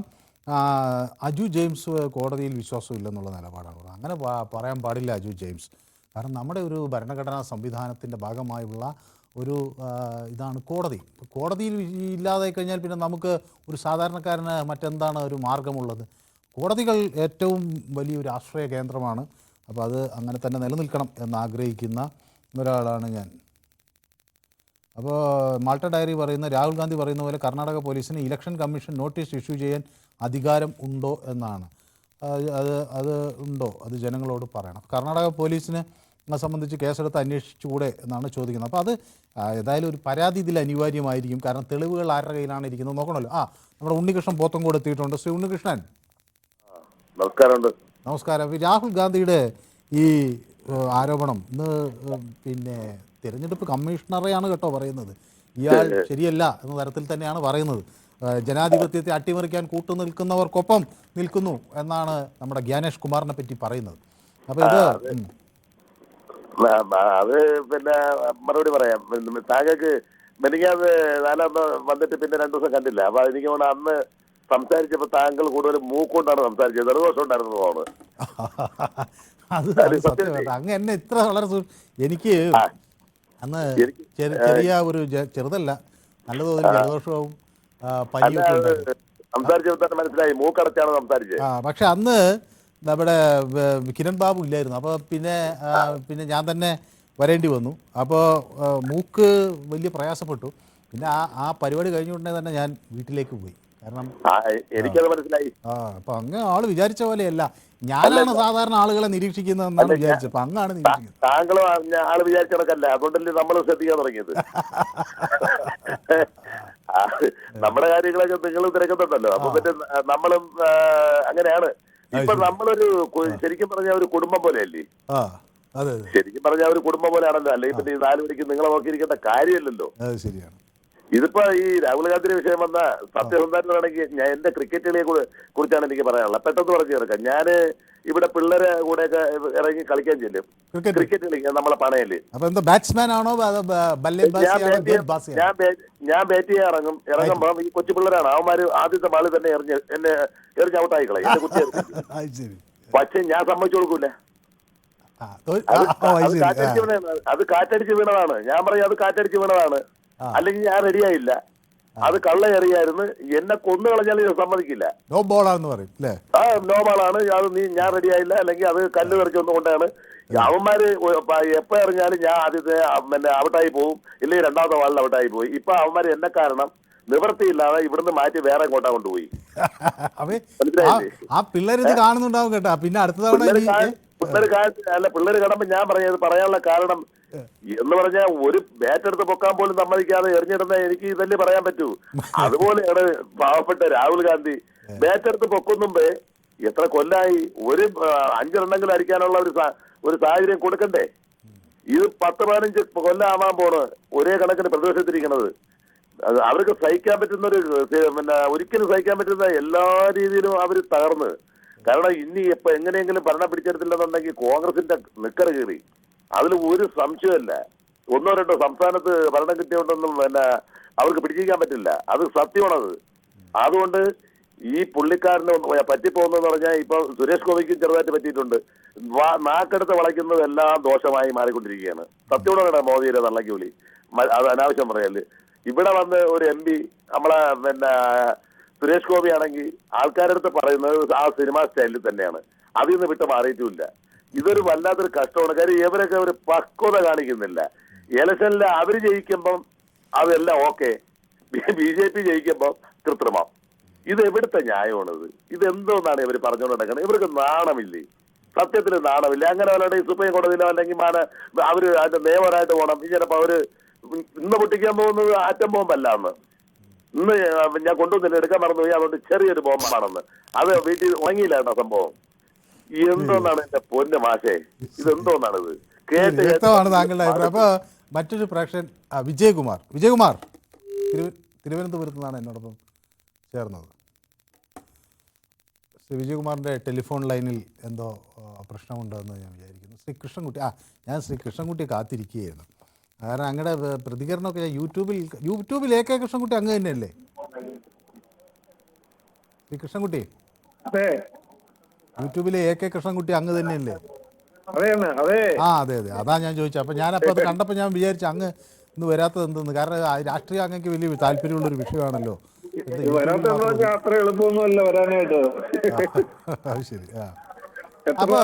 അജു ജെയിംസ് കോടതിയിൽ വിശ്വാസമില്ലെന്നുള്ള നിലപാടാണ്. അങ്ങനെ പറയാൻ പാടില്ല അജു ജെയിംസ്. കാരണം നമ്മുടെ ഒരു ഭരണഘടനാ സംവിധാനത്തിൻ്റെ ഭാഗമായുള്ള ഒരു ഇതാണ് കോടതി. കോടതിയിൽ ഇല്ലാതായി കഴിഞ്ഞാൽ പിന്നെ നമുക്ക് ഒരു സാധാരണക്കാരന് മറ്റെന്താണ് ഒരു മാർഗമുള്ളത്? കോടതികൾ ഏറ്റവും വലിയൊരു ആശ്രയ കേന്ദ്രമാണ്. അപ്പോൾ അത് അങ്ങനെ തന്നെ നിലനിൽക്കണം എന്നാഗ്രഹിക്കുന്ന ഒരാളാണ് ഞാൻ. അപ്പോൾ മാൾട്ട ഡയറി പറയുന്ന രാഹുൽ ഗാന്ധി പറയുന്ന പോലെ കർണാടക പോലീസിന് ഇലക്ഷൻ കമ്മീഷൻ നോട്ടീസ് ഇഷ്യൂ ചെയ്യാൻ അധികാരം ഉണ്ടോ എന്നാണ്. അത് ഉണ്ടോ? അത് ജനങ്ങളോട് പറയണം. കർണാടക പോലീസിനെ സംബന്ധിച്ച് കേസെടുത്ത് അന്വേഷിച്ചുകൂടെ എന്നാണ് ചോദിക്കുന്നത്. അപ്പോൾ അത് ഏതായാലും ഒരു പരാതി ഇതിൽ അനിവാര്യമായിരിക്കും. കാരണം തെളിവുകൾ ആരുടെ കയ്യിലാണ് ഇരിക്കുന്നത് നോക്കണമല്ലോ. നമ്മുടെ ഉണ്ണികൃഷ്ണൻ പോത്തങ്കോട് എത്തിയിട്ടുണ്ട്. ശ്രീ ഉണ്ണികൃഷ്ണൻ നമസ്കാരം. രാഹുൽ ഗാന്ധിയുടെ ഈ ആരോപണം ഇന്ന് പിന്നെ തിരഞ്ഞെടുപ്പ് കമ്മീഷണറെയാണ് കേട്ടോ പറയുന്നത്. ഇയാൾ ശരിയല്ല എന്ന തരത്തിൽ തന്നെയാണ് പറയുന്നത്. ജനാധിപത്യത്തെ അട്ടിമറിക്കാൻ കൂട്ടുനിൽക്കുന്നവർക്കൊപ്പം നിൽക്കുന്നു എന്നാണ് നമ്മുടെ ജ്ഞാനേഷ് കുമാറിനെ പറ്റി പറയുന്നത്. അപ്പോൾ
അത് പിന്നെ മറുപടി പറയാം. താങ്കൾക്ക് മെനിക്കാത് നാലാമത് വന്നിട്ട് പിന്നെ 2 ദിവസം കണ്ടില്ല. അപ്പൊ എനിക്ക് തോന്നുന്നു അന്ന് സംസാരിച്ചപ്പോ താങ്കൾ കൂടുതൽ മൂക്കൊണ്ടാണ് സംസാരിച്ചത്. ജലദോഷം ഉണ്ടായിരുന്നു തോന്നുന്നു.
അങ്ങ് എന്നെ ഇത്ര വളരെ എനിക്ക് അന്ന് ചെറിയ ഒരു ചെറുതല്ല, നല്ല തോതിൽ ജലദോഷവും പനിയൊക്കെ
സംസാരിച്ചപ്പോൾ തന്നെ മനസ്സിലായി മൂക്കടച്ചാണ് സംസാരിച്ചത്.
പക്ഷെ അന്ന് നമ്മുടെ കിരൺ ബാബു ഇല്ലായിരുന്നു. അപ്പോൾ പിന്നെ ഞാൻ തന്നെ വരേണ്ടി വന്നു. അപ്പോൾ മൂക്ക് വലിയ പ്രയാസപ്പെട്ടു. പിന്നെ ആ പരിപാടി കഴിഞ്ഞുകൊണ്ടേ തന്നെ ഞാൻ വീട്ടിലേക്ക് പോയി. കാരണം
എനിക്കത് മനസ്സിലായി.
അപ്പൊ അങ്ങ് ആള് വിചാരിച്ച പോലെയല്ല. ഞാനാണ് സാധാരണ ആളുകളെ നിരീക്ഷിക്കുന്നതെന്നാണ് വിചാരിച്ചത്. അപ്പൊ അങ്ങാണ് നിരീക്ഷിക്കുന്നത്.
താങ്കളും ആള് വിചാരിച്ച കണക്കല്ല, അതുകൊണ്ടല്ലേ നമ്മൾ ശ്രദ്ധിക്കാൻ തുടങ്ങിയത്. നമ്മുടെ കാര്യങ്ങളൊക്കെ നിങ്ങൾ തിരക്കുന്നുണ്ടല്ലോ. അപ്പൊ പിന്നെ നമ്മളും അങ്ങനെയാണ്. ഇപ്പൊ നമ്മളൊരു ശരിക്കും പറഞ്ഞ ഒരു കുടുംബം പോലെയല്ലേ? ശരിക്കും പറഞ്ഞ ഒരു കുടുംബം പോലെയാണല്ലോ. അല്ലെങ്കിൽ പിന്നെ 4 മണിക്ക് നിങ്ങളെ നോക്കിയിരിക്കേണ്ട കാര്യമല്ലല്ലോ.
ശരിയാണ്.
ഇതിപ്പോ ഈ രാഹുൽ ഗാന്ധിയുടെ വിഷയം വന്ന സത്യസന്ധനാണെങ്കിൽ ഞാൻ എന്റെ ക്രിക്കറ്റ് കളിയെ കുറിച്ചാണ് എനിക്ക് പറയാനുള്ളത്. പെട്ടെന്ന് പറഞ്ഞു തീർക്കാം. ഞാന് ഇവിടെ പിള്ളേരെ കൂടെയൊക്കെ ഇറങ്ങി കളിക്കാൻ ചെല്ലും, ക്രിക്കറ്റ് കളിക്കാൻ നമ്മളെ പണയില്. ഞാൻ ബാറ്റ് ചെയ്യാൻ ഇറങ്ങുമ്പോ ഈ കൊച്ചു പിള്ളേരാണ്, അവന്മാര് ആദ്യത്തെ ബാളിൽ തന്നെ എന്നെ എറിഞ്ഞ് ഔട്ടായിക്കളെ, എന്റെ കുത്തി. പക്ഷെ ഞാൻ സമ്മതിച്ചു കൊടുക്കൂല. അത് കാറ്റടിച്ച് വീണതാണ്. ഞാൻ പറയും അത് കാറ്റടിച്ച് വീണതാണ്, അല്ലെങ്കിൽ ഞാൻ റെഡിയായില്ല. അത് കള്ള എറിയായിരുന്നു, എന്നെ കൊന്നു കളഞ്ഞാൽ സമ്മതിക്കില്ല.
നോ ബോളാന്ന് പറയും.
നോ ബോളാണ് അത്, ഞാൻ റെഡിയായില്ല, അല്ലെങ്കിൽ അത് കല്ല് തെറിച്ചൊന്നുകൊണ്ടാണ്. അവന്മാര് എപ്പോ എറിഞ്ഞാലും ഞാൻ ആദ്യത്തെ ഔട്ടായി പോവും, ഇല്ലെങ്കിൽ രണ്ടാമത്തെ വാളിൽ ഔട്ടായി പോയി. ഇപ്പൊ അവന്മാര് എന്നെ കാരണം നിവൃത്തിയില്ലാതെ ഇവിടുന്ന് മാറ്റി വേറെ എങ്ങോട്ടാ കൊണ്ടുപോയി.
കാണുന്നുണ്ടാവും കേട്ടാ. പിന്നെ അടുത്ത തവണ
പിള്ളേര് കാണുമ്പോ ഞാൻ പറയാനുള്ള കാരണം എന്ന് പറഞ്ഞാൽ ഒരു ബാറ്റ് എടുത്ത് പൊക്കാൻ പോലും സമ്മതിക്കാതെ എറിഞ്ഞിടുന്ന എനിക്ക് ഇതല്ലേ പറയാൻ പറ്റൂ. അതുപോലെയാണ് പാവപ്പെട്ട രാഹുൽ ഗാന്ധി. ബാറ്റ് എടുത്ത് പൊക്കുന്നുമ്പേ എത്ര കൊല്ലായി, ഒരു 5 റണ്ണെങ്കിലും അടിക്കാനുള്ള ഒരു സാഹചര്യം കൊടുക്കണ്ടേ? ഇത് 10-15 കൊല്ലാവാൻ പോണ് ഒരേ കണക്കിന് പ്രതിപക്ഷത്തിരിക്കണത്. അവർക്ക് സഹിക്കാൻ പറ്റുന്ന ഒരിക്കലും സഹിക്കാൻ പറ്റുന്ന എല്ലാ രീതിയിലും അവര് തകർന്ന്. കാരണം ഇനി എങ്ങനെയെങ്കിലും ഭരണം പിടിച്ചെടുത്തില്ലെന്നുണ്ടെങ്കിൽ കോൺഗ്രസിന്റെ നിക്കറ് കീറി. അതിൽ ഒരു സംശയമല്ല. 1-2 സംസ്ഥാനത്ത് ഭരണം കിട്ടിയോണ്ടൊന്നും അവർക്ക് പിടിച്ചിരിക്കാൻ പറ്റില്ല. അത് സത്യമാണത്. അതുകൊണ്ട് ഈ പുള്ളിക്കാരന് പറ്റിപ്പോകുന്നതെന്ന് പറഞ്ഞാൽ ഇപ്പൊ സുരേഷ് ഗോപിക്കും ചെറുതായിട്ട് പറ്റിയിട്ടുണ്ട്. നാക്കെടുത്ത് വളയ്ക്കുന്നതെല്ലാം ദോഷമായി മാറിക്കൊണ്ടിരിക്കുകയാണ്. സത്യമാണ് മോദിയുടെ തള്ളക്ക് വിളി. അത് അനാവശ്യം പറയല്. ഇവിടെ വന്ന് ഒരു MP നമ്മളെ സുരേഷ് ഗോപി ആണെങ്കിൽ ആൾക്കാരടുത്ത് പറയുന്നത് ആ സിനിമാ സ്റ്റൈലിൽ തന്നെയാണ്. അതിൽ നിന്ന് വിട്ട് മാറിയിട്ടുമില്ല. ഇതൊരു വല്ലാത്തൊരു കഷ്ടമാണ്. കാര്യം ഇവരൊക്കെ ഒരു പക്വത കാണിക്കുന്നില്ല. ഇലക്ഷനിൽ അവര് ജയിക്കുമ്പം അതെല്ലാം ഓക്കെ, BJP ജയിക്കുമ്പം കൃത്രിമം. ഇത് എവിടുത്തെ ന്യായമാണിത്? ഇതെന്തോന്നാണ് ഇവർ പറഞ്ഞുകൊണ്ട് നടക്കുന്നത്? ഇവർക്ക് നാണമില്ലേ? സത്യത്തിൽ നാണമില്ല. അങ്ങനെ വല്ല സുപ്രീം കോടതിയിലോ അല്ലെങ്കിൽ അവര് അതിന്റെ നിയമപരമായിട്ട് പോകണം. ചിലപ്പോ അവര് ഇന്ന് പൊട്ടിക്കാൻ പോകുന്നത് ആറ്റം ബോംബല്ല. ഇന്ന് ഞാൻ കൊണ്ടുവന്നില്ല, എടുക്കാൻ മറന്നുപോയി. അതുകൊണ്ട് ചെറിയൊരു ബോംബാണെന്ന്. അത് വീട്ടിൽ ഉണങ്ങിയില്ല കേട്ടോ സംഭവം. എന്തോന്നാണ് എന്റെ പൊന്ന് മാഷേ, ഇതെന്തോന്നാണിത്?
വ്യക്തമാണ് താങ്കളുടെ അഭിപ്രായം. അപ്പൊ മറ്റൊരു പ്രേക്ഷകൻ വിജയകുമാർ തിരുവനന്തപുരത്ത് നിന്നാണ് എന്നോടൊപ്പം ചേർന്നത്. ശ്രീ വിജയകുമാറിന്റെ ടെലിഫോൺ ലൈനിൽ എന്തോ പ്രശ്നമുണ്ടെന്ന് ഞാൻ വിചാരിക്കുന്നു. ശ്രീ കൃഷ്ണൻകുട്ടി, ഞാൻ ശ്രീ കൃഷ്ണൻകുട്ടിയെ കാത്തിരിക്കുകയായിരുന്നു. കാരണം അങ്ങയുടെ പ്രതികരണമൊക്കെ ഞാൻ യൂട്യൂബിൽ AK കൃഷ്ണൻകുട്ടി അങ്ങ് തന്നെയല്ലേ? ശ്രീ കൃഷ്ണൻകുട്ടി, യൂട്യൂബിലെ AK കൃഷ്ണൻകുട്ടി അങ്ങ് തന്നെയല്ലേ? അതെ. അതാ ഞാൻ ചോദിച്ചത്. അപ്പൊ ഞാനപ്പോൾ അത് കണ്ടപ്പോൾ ഞാൻ വിചാരിച്ചു അങ്ങ് ഇന്ന് വരാത്തത് എന്തെന്ന്. കാരണം രാഷ്ട്രീയം അങ്ങക്ക് വലിയ താല്പര്യമുള്ളൊരു വിഷയമാണല്ലോ. ശരി. അപ്പൊ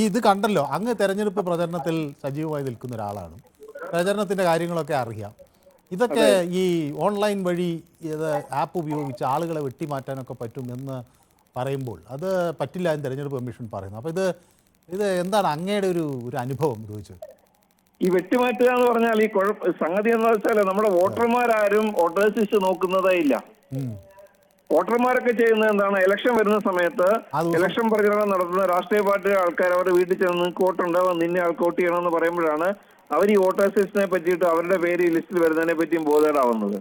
ഇത് കണ്ടല്ലോ, അങ്ങ് തെരഞ്ഞെടുപ്പ് പ്രചരണത്തിൽ സജീവമായി നിൽക്കുന്ന ഒരാളാണ്. പ്രചരണത്തിന്റെ കാര്യങ്ങളൊക്കെ അറിയാം. ഇതൊക്കെ ഈ ഓൺലൈൻ വഴി ആപ്പ് ഉപയോഗിച്ച് ആളുകളെ വെട്ടിമാറ്റാനൊക്കെ പറ്റും എന്ന് പറയുമ്പോൾ അത് പറ്റില്ല എന്ന് തെരഞ്ഞെടുപ്പ് കമ്മീഷൻ പറയുന്നു. അപ്പോൾ ഇത് എന്താണ് അങ്ങയുടെ ഒരു അനുഭവം ചോദിച്ചത്?
ഈ വെട്ടിമാറ്റുക എന്ന് പറഞ്ഞാൽ ഈ സംഗതി എന്താ വെച്ചാൽ നമ്മുടെ വോട്ടർമാരും വോട്ടേഴ്സ് ലിസ്റ്റ് നോക്കുന്നതേ ഇല്ല. വോട്ടർമാരൊക്കെ ചെയ്യുന്നത് എന്താണ്? ഇലക്ഷൻ വരുന്ന സമയത്ത് ഇലക്ഷൻ പ്രചരണം നടത്തുന്ന രാഷ്ട്രീയ പാർട്ടി ആൾക്കാർ അവരുടെ വീട്ടിൽ ചെന്ന് നിങ്ങൾക്ക് വോട്ടുണ്ടാവും, നിന്നെ ആൾക്ക് വോട്ട് ചെയ്യണമെന്ന് പറയുമ്പോഴാണ് അവർ ഈ വോട്ടേഴ്സ് ലിസ്റ്റിനെ പറ്റിയിട്ട് അവരുടെ പേര് ഈ ലിസ്റ്റിൽ വരുന്നതിനെ പറ്റിയും ബോധേടാവുന്നത്.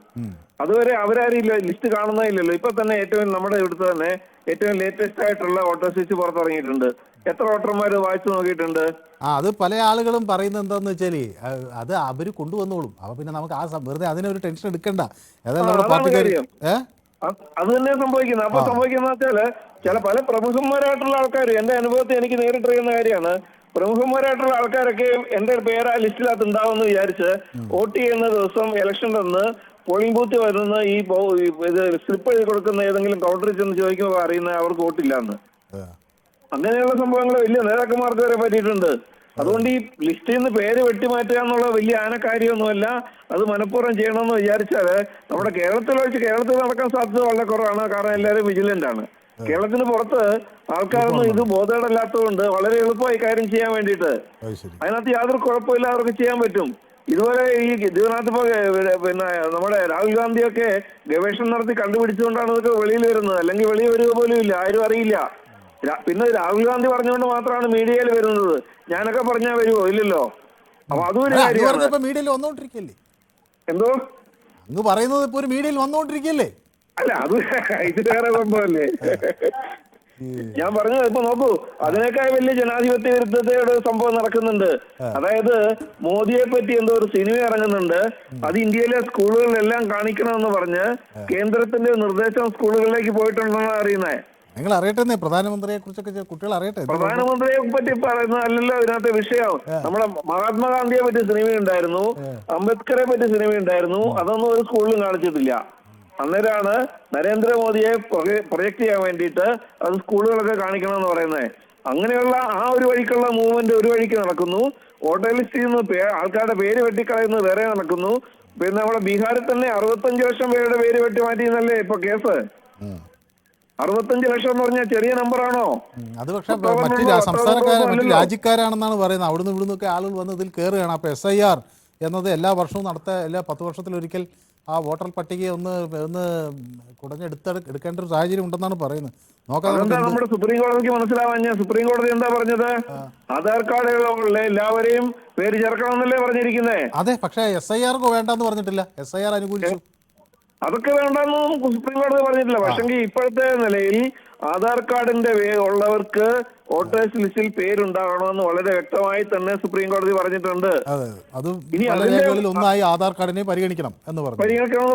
അതുവരെ അവരാരും ലിസ്റ്റ് കാണുന്നതില്ലല്ലോ. ഇപ്പൊ തന്നെ ഏറ്റവും നമ്മുടെ ഇവിടുത്തെ തന്നെ ഏറ്റവും ലേറ്റസ്റ്റ് ആയിട്ടുള്ള വോട്ടേഴ്സ് ലിസ്റ്റ് പുറത്തിറങ്ങിയിട്ടുണ്ട്. എത്ര വോട്ടർമാർ വായിച്ചു നോക്കിയിട്ടുണ്ട്?
അത് പല ആളുകളും പറയുന്നത് എന്താന്ന് വെച്ചാല് അത് അവര് കൊണ്ടുവന്നോളും. അപ്പൊ പിന്നെ നമുക്ക് വെറുതെ അതിനൊരു ടെൻഷൻ എടുക്കണ്ട.
അത് തന്നെ സംഭവിക്കുന്നത്. അപ്പൊ സംഭവിക്കുന്ന വെച്ചാല് പല പ്രമുഖന്മാരായിട്ടുള്ള ആൾക്കാർ, എന്റെ അനുഭവത്തിൽ എനിക്ക് നേരിട്ടറിയുന്ന കാര്യമാണ്, പ്രമുഖന്മാരായിട്ടുള്ള ആൾക്കാരൊക്കെ എന്റെ പേര് ആ ലിസ്റ്റിനകത്ത് ഉണ്ടാവുമെന്ന് വിചാരിച്ച് വോട്ട് ചെയ്യുന്ന ദിവസം ഇലക്ഷൻ്റെ അന്ന് പോളിംഗ് ബൂത്ത് വരുന്ന ഈ സ്ലിപ്പ് എഴുതി കൊടുക്കുന്ന ഏതെങ്കിലും കൗണ്ടറിൽ ചെന്ന് ചോദിക്കുമ്പോൾ അറിയുന്ന അവർക്ക് വോട്ടില്ലാന്ന്. അങ്ങനെയുള്ള സംഭവങ്ങൾ വലിയ നേതാക്കന്മാർക്ക് വരെ പറ്റിയിട്ടുണ്ട്. അതുകൊണ്ട് ഈ ലിസ്റ്റിൽ നിന്ന് പേര് വെട്ടിമാറ്റുക എന്നുള്ള വലിയ ആനക്കാര്യമൊന്നുമല്ല. അത് മനഃപൂർവ്വം ചെയ്യണമെന്ന് വിചാരിച്ചാല് നമ്മുടെ കേരളത്തിൽ നടക്കാൻ സാധ്യത വളരെ കുറവാണ്. കാരണം എല്ലാവരും വിജിലന്റ് ആണ്. കേരളത്തിന് പുറത്ത് ആൾക്കാരൊന്നും ഇത് ബോധേടല്ലാത്തതുകൊണ്ട് വളരെ എളുപ്പമായി കാര്യം ചെയ്യാൻ വേണ്ടിയിട്ട് അതിനകത്ത് യാതൊരു കുഴപ്പമില്ല, അവർക്ക് ചെയ്യാൻ പറ്റും. ഇതുപോലെ ഇതിനകത്ത് ഇപ്പൊ പിന്നെ നമ്മുടെ രാഹുൽ ഗാന്ധിയൊക്കെ ഗവേഷണം നടത്തി കണ്ടുപിടിച്ചുകൊണ്ടാണ് ഇതൊക്കെ വെളിയിൽ വരുന്നത്. അല്ലെങ്കിൽ വെളിയിൽ വരിക പോലും ഇല്ല, ആരും അറിയില്ല. പിന്നെ രാഹുൽ ഗാന്ധി പറഞ്ഞുകൊണ്ട് മാത്രമാണ് മീഡിയയിൽ വരുന്നത്. ഞാനൊക്കെ പറഞ്ഞാൽ വരുമോ? ഇല്ലല്ലോ. അപ്പൊ അതൊരു കാര്യമാണ്.
മീഡിയയിൽ വന്നോണ്ടിരിക്കല്ലേ?
എന്തോ
അങ്ങ് പറയുന്നത് ഇപ്പൊ ഒരു മീഡിയയിൽ വന്നോണ്ടിരിക്കല്ലേ?
അല്ല, അത് ഇത് വേറെ സംഭവമല്ലേ. ഞാൻ പറഞ്ഞത് ഇപ്പൊ നോക്കൂ, അതിനേക്കാൾ വലിയ ജനാധിപത്യ വിരുദ്ധതയുടെ സംഭവം നടക്കുന്നുണ്ട്. അതായത് മോദിയെ പറ്റി എന്തോ ഒരു സിനിമ ഇറങ്ങുന്നുണ്ട്. അത് ഇന്ത്യയിലെ സ്കൂളുകളിലെല്ലാം കാണിക്കണമെന്ന് പറഞ്ഞ് കേന്ദ്രത്തിന്റെ നിർദ്ദേശം സ്കൂളുകളിലേക്ക് പോയിട്ടുണ്ടെന്നാണ് അറിയുന്നത്.
നിങ്ങൾ അറിയട്ടെ, പ്രധാനമന്ത്രിയെ കുറിച്ചൊക്കെ കുട്ടികൾ അറിയട്ടെ.
പ്രധാനമന്ത്രിയെ പറ്റി പറയുന്നതല്ലല്ലോ ഇതിനകത്തെ വിഷയം. നമ്മുടെ മഹാത്മാഗാന്ധിയെ പറ്റി സിനിമയുണ്ടായിരുന്നു, അംബേദ്കറെ പറ്റി സിനിമയുണ്ടായിരുന്നു. അതൊന്നും ഒരു സ്കൂളിലും കാണിച്ചിട്ടില്ല. അന്നേരമാണ് നരേന്ദ്രമോദിയെ പ്രൊജക്ട് ചെയ്യാൻ വേണ്ടിയിട്ട് അത് സ്കൂളുകളൊക്കെ കാണിക്കണമെന്ന് പറയുന്നത്. അങ്ങനെയുള്ള ആ ഒരു വഴിക്കുള്ള മൂവ്മെന്റ് ഒരു വഴിക്ക് നടക്കുന്നു. വോട്ടർ ലിസ്റ്റിൽ നിന്ന് ആൾക്കാരുടെ പേര് വെട്ടിക്കളയുന്നത് വേറെ നടക്കുന്നു. പിന്നെ നമ്മുടെ ബീഹാറിൽ തന്നെ 65 ലക്ഷം പേരുടെ പേര് വെട്ടി മാറ്റിയെന്നല്ലേ ഇപ്പൊ കേസ്. 65 ലക്ഷം എന്ന് പറഞ്ഞാൽ ചെറിയ നമ്പറാണോ?
അത് പക്ഷെ മറ്റു സംസ്ഥാനക്കാരെ മറ്റു രാജ്യക്കാരാണെന്നാണ് പറയുന്നത്. അവിടുന്ന് ഇവിടുന്നൊക്കെ ആളുകൾ വന്ന് ഇതിൽ കയറുകയാണ്. അപ്പോൾ SIR എന്നത് എല്ലാ വർഷവും എല്ലാ 10 വർഷത്തിലൊരിക്കൽ ആ വോട്ടർ പട്ടികയെ ഒന്ന് കുടഞ്ഞെടുക്കേണ്ട ഒരു സാഹചര്യം ഉണ്ടെന്നാണ് പറയുന്നത്.
നമ്മുടെ സുപ്രീം കോടതിക്ക് മനസ്സിലാവാൻ സുപ്രീം കോടതി എന്താ പറഞ്ഞത്? ആധാർ കാർഡുകളുള്ള എല്ലാവരെയും പേര് ചേർക്കണമെന്നല്ലേ പറഞ്ഞിരിക്കുന്നേ.
അതെ, പക്ഷേ SIR വേണ്ടെന്ന് പറഞ്ഞിട്ടില്ല. SIR അനുകൂലിച്ചു.
അതൊക്കെ വേണ്ടെന്ന് സുപ്രീം കോടതി പറഞ്ഞിട്ടില്ല. പക്ഷെങ്കിൽ ഇപ്പോഴത്തെ നിലയിൽ ആധാർ കാർഡിന്റെ ഉള്ളവർക്ക് വോട്ടേഴ്സ് ലിസ്റ്റിൽ പേരുണ്ടാകണമെന്ന് വളരെ വ്യക്തമായി തന്നെ സുപ്രീം കോടതി പറഞ്ഞിട്ടുണ്ട്.
ഇനി ഒന്നായി ആധാർ കാർഡിനെ പരിഗണിക്കണമെന്ന്